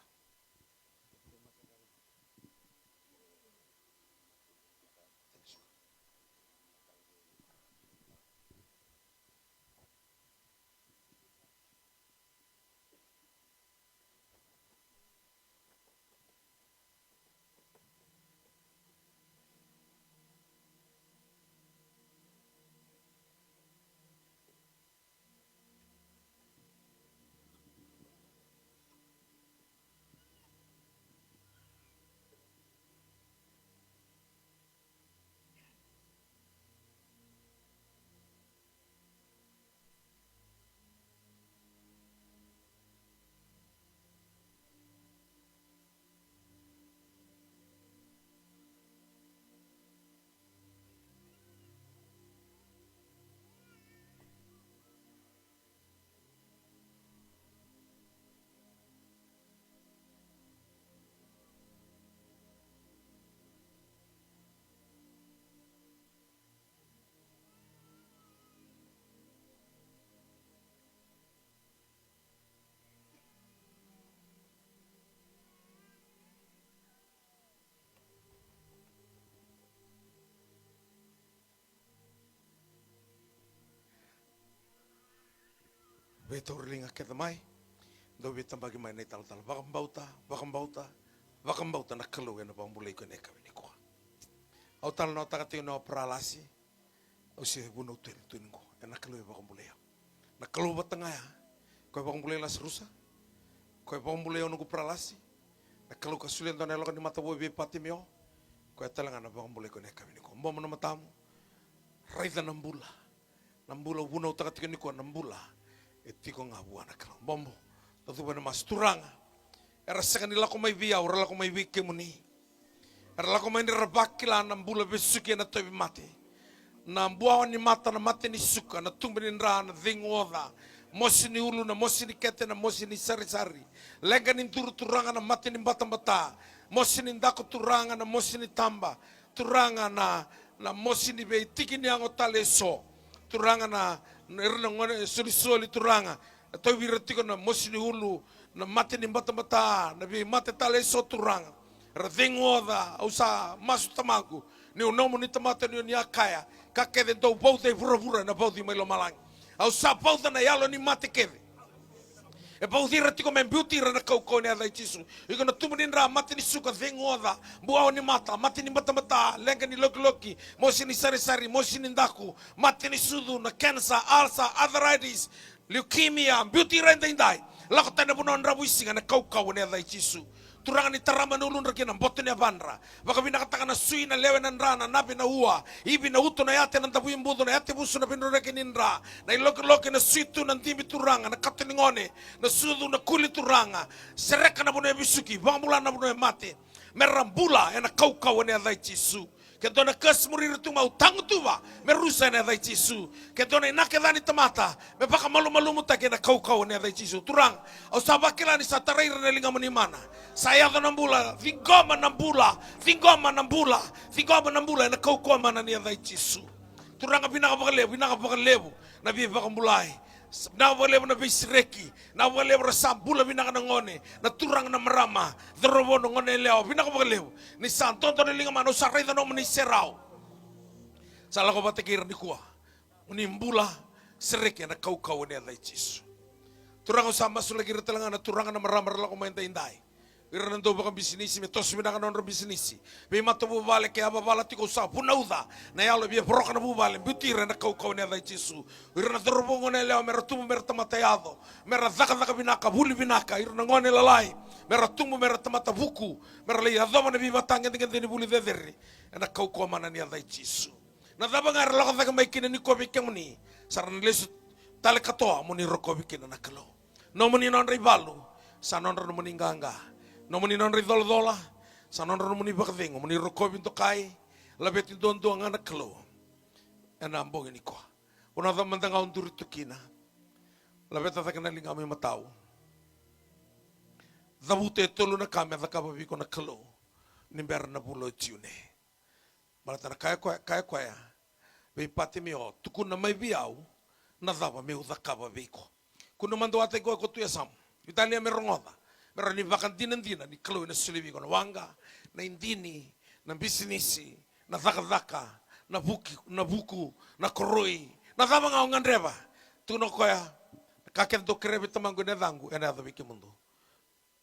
Beto ringa ke tamai. Do beta bagi mai nei tal. Bakam bauta na kalu na pambulay ko ne kami ni ko. Au tal no takati no pralasi. Au si buno tuin ko. Na kalu bakam bulay. Na kalu batanga ya. Ko bakam bulay las rusa. Ko bakam bulay no ko pralasi. Na kalu kasulian do na lo ni mata bo be patimio. Ko talanga na bakam bulay ko ne kami ni ko. Mbo na matamu. Raida nambula. Nambula buno takati ni ko nambula. Etiko nga buana kalo bombo tatu bana mas turanga era sekani lako mai via ora lako mai wike muni era lako mai rabakila na mbula besuki na tobi mate na mbua ni mata na mate ni suka na tumbeni ndra na dhingoda mosi ni ulu na mosi ni kete na mosi ni sari lega ni turanga na mate ni bata mosi ni ndako turanga na mosi ni tamba turanga na mosi ni be tiki ni angotale so turanga na erna ngone soli turanga to wiratiko na mosini hulu na mate ni bata na bi mate tale so turanga ra dengoda usa masu tamagu ni unomo ni tamata ni akaya ka kede do bote vura na bote mai lo malang usa bote na yalo ni mate kede e bote ratiko men beauty ra na kau ne ada chisu iko na tumunin ra mate ni suka dengoda buao ni mate ni bata lenga ni loki mosi ni sari mosi ni ndaku mate ni sudu na cancer ulcer arthritis leukemia beauty ra ndai lako tana bunon ra buisinga na kau ne ada chisu turanga ni tarama nulun rakina bote ni abandra baka binakataka na sui na lewe na rana nabi na ua ibi na uto na yate na tabu imbudo na yate busu na binro rakini nra na iloke na suitu na ndimi turanga na katuningone na sudu na kuli turanga sereka na buno bisuki bambula na buno mate merambula na kau ne adai chisu ke dona kas murir tu mau tangu tuwa merusa ne adai chisu ke dona inake dani tamata me baka malu mutake na kau ne adai chisu turang au sabakila ni satarai na linga mana saya da nambula thingoma nambula na kau mana ni adai chisu turanga binaka bakalebu na bi bakambulai na wale na bisreki na wale rasambula binaka na ngone na turang na marama drobo no ngone leo binaka bakalebu ni santo to linga mano sarai no ni serau sala ko batekir ni kuwa unimbula sereki na kau ne adai chisu turang sama sulagi retelanga na turang na marama la ko mainta indai irana do baka bisinisi me tos binaka non bisinisi be mato bu vale ke aba bala tiko sa punauda na yalo be broka na bu vale butira na kau ne adai chisu irana dorbo ngone leo meratu mertamata yado merazaka binaka buli binaka irana ngone lalai meratumu meratamata buku merali adoma na bibatanga dengan ni buli dederi na kau mana ni adai chisu na daba ngar lo ka mai kina ni ko bikemuni saran lesu tale katoa muni roko bikina na kalo no muni non ribalu sanon ro muni nganga no muni non ridol-dola sanon ro muni bakdeng muni roko binto kai labet dondo ngana kalo enambong ini ko una da mandanga undur tukina labet ta kana linga mi matau dabute tolu na kame da kababi ko na kalo nimber na bulo tiune Malatana kaya koya. Vei pate me o, tukuna mai viau, na dava me udakava veiko. Kuna mando ate koe ko tuya sam. Italia me rongoda. Mera ni vakantina ndina, ni kalu na sulivi ko na wanga, na indini, na bisinisi, na dhaka, na buku, na koroi, na dava ngau ngandreva. Tuno koya, kakek do kerebe tamangu ne dangu, ene adha viki mundo.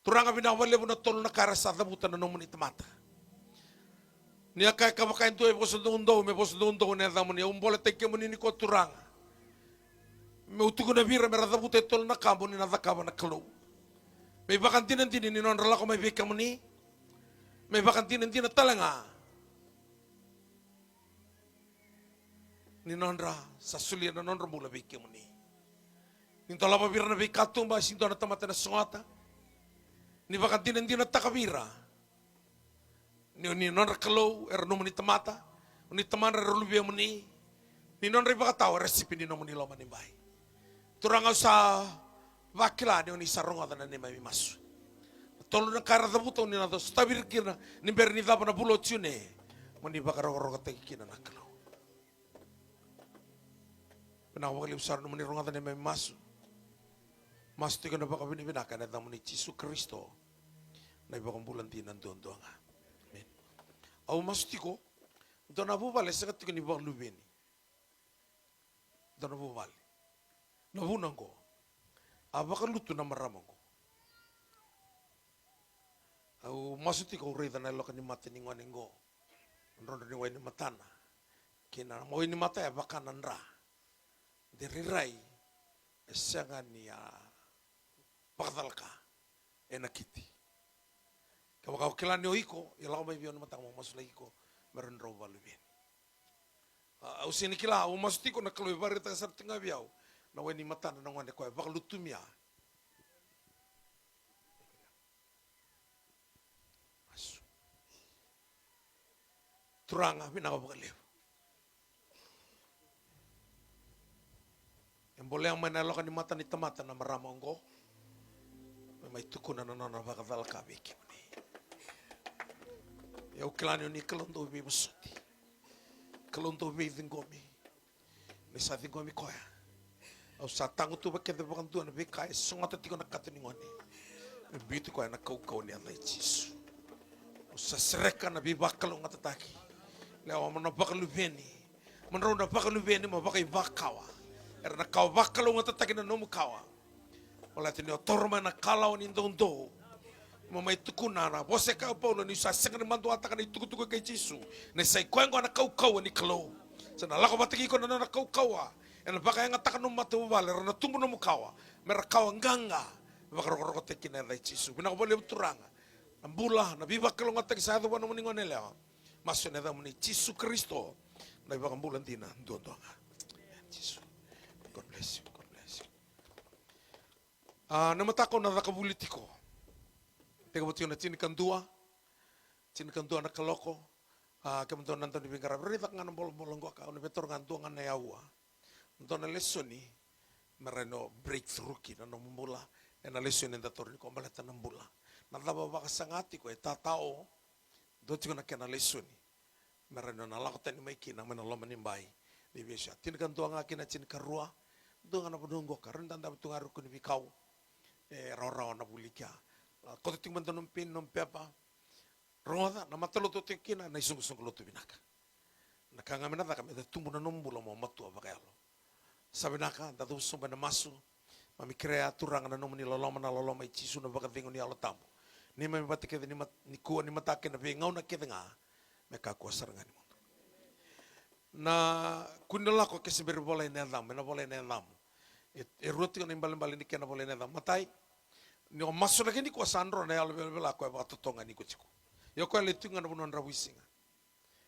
Turanga bina wale na tolu na kara sa dhabuta na nomuni tamata. Ni akai kabakain tu e boso dondo me boso dondo ne damu ni umbole teke muni ni ko turanga. Me utuku na vira me radhabuta e tolu na kambu ni na dhakaba na kalu. Me bakantinan tini ni non ralako me vika muni. Me bakantinan tini talanga. Ni non ra sa sulia na non ramula vika muni. Ninto lapa vira na vika tumba sinto na tamata na sungata. Ni bakantinan tini takavira. Ni non rakalo era no muni tamata, ni tamana rolubia muni, ni non ribakatao resipi ni no muni loma ni bai. Turanga sa vakila ni sa ronga na ni mai masu. Tolu na kara dabuto ni na dos tabir kina ni ber ni daba na bulo tune, muni bakaro roga kina na kalo. Pena wali usar no muni ronga ni mai masu. Masu tiga na baka bini binaka na muni Yesus Kristo. Na ibang bulan tinan doanga. Au mastiko, dona vuvale se katiko ni balubeni. Dona vuvale. Na vunango. Abaka lutu na maramango. Au mastiko urida na loka ni mate ni ngwaningo. Nrondo ni wani matana. Kina mo ni mata abaka nanra. Derirai esanga ni pakadalka enakiti. Kau kau kelani oiko, ya lau mai bion matang mau masuk lagi ko meron rau balu bien. Au sini kila, au masuk tiko nak kalau ibarat tak sar tengah biau, na weni mata na ngwan de ko bak lutumia. Masuk. Turanga bina ko bakalew. Yang boleh yang menelok ni mata ni tamata na maramongo. Mai tukuna na nona bakadal kabiki. Eu kelani ni kelondo be musati. Kelondo be dingomi. Ni sa dingomi koya. Au sa tangu tu bakke de bakan tu na be kai songata tiko na katini ngoni. Bitu koya na kau ni Allah Yesus. Au sa sereka na be bakalo ngata taki. Lewa mana bakalu beni. Menro na bakalu beni ma bakai bakawa. Era na kau bakalo ngata taki na nomu kawa. Ola tini o torma na kalau ni ndondo. Mamai tukuna na bose ka paulo ni sa sengan mandu ataka ni tuku kay Jesu ne sai kwengo na kau ni kalo sana lako batiki ko na kau ena baka nga taka no matu wale na tumbu no mukawa mera kau nganga baka ro teki na Jesu bina ko bole turanga ambula na biba kalo ngata sa do no ningo nele maso ne da muni Jesu Kristo na baka ambulan dina ndondo Jesu. God bless you, God bless you. Namatako na nakabulitiko. Teka buti na chinikan dua na kaloko, kemudian nanti di bingkara berita ngan bolong gua kau nebetor ngan tua ngan yawa, nanti na lesoni mereno breakthrough kita no mula, na lesoni nanti ni kau malah tanam bula, nanti bawa kasangati kau tatao, do juga nak kena lesoni, mereno na lakukan ni maiki na menolak menimbai, di biasa, chinikan dua ngaki na chinikan rua, do ngan apa dong gua karena nanti betul ngaruh kuni bikau, rawa na bulika. Kau ting man tanong pin ng pepa, roda na matalo to tingkina na isung luto binaka. Nakangami na kami da tumbo na numbula mo matua bakayalo. Sabi naka datu sumba na masu, mami krea turang na nomu ni loloma ichisu na bakatingo ni alotamo. Ni mami batike ni kuwa ni matake na bingau na kita nga, may kakuasar nga ni mundo. Na kunila ko kasi berbolay na dam, na bolay na dam. Eruti ko na imbalim-balim ni kena bolay na dam. Matay, ni o maso lagi ni ko sandro na yalo bela ko ba totonga ni ko chiko yo ko le tunga no non rawisinga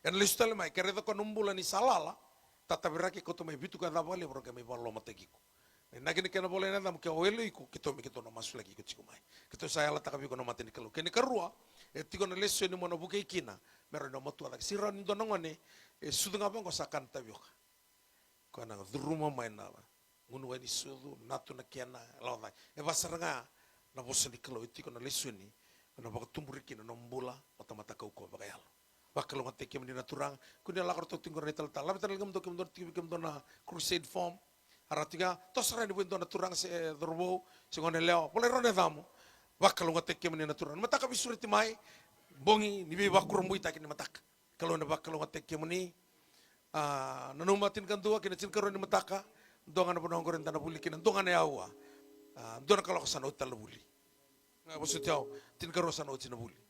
en listal mai kere ko numbula ni salala tata beraki ko to mai bitu ka da bole bro ke mai ballo mateki ko na gini kena bole na dam ke oelo ko kito no maso lagi ko chiko mai kito saya la takabi ko no mateni kelo kene karua e tiko na leso ni mono buke kina mero no motu ala sira ni dono ngone e sudunga bango sakan tabioka ko na duruma mai na ngunu ni sudu natu na kiana lawa e basaranga na bosa ni kalau itu kena lesuni na baka tumburiki na nombula mata kau ko bakayalo Bakal ngat tekem ni naturang kunia lakar to tingor ni tal-tal labi tanal gam do na crusade form aratiga tosra ni buento naturang se dorbo se ngone leo pole rone vamo bakal ngat tekem ni naturang mataka bisuriti mai bongi ni be bakur muita kini mataka kalau na bakal ngat tekem ni nanumatin kan tua kina cinkaro ni mataka dongan na ponong koren tanah buli kina dongan ya awa dongan kalau kesana utal buli nggak maksudnya tin karo sana ucina buli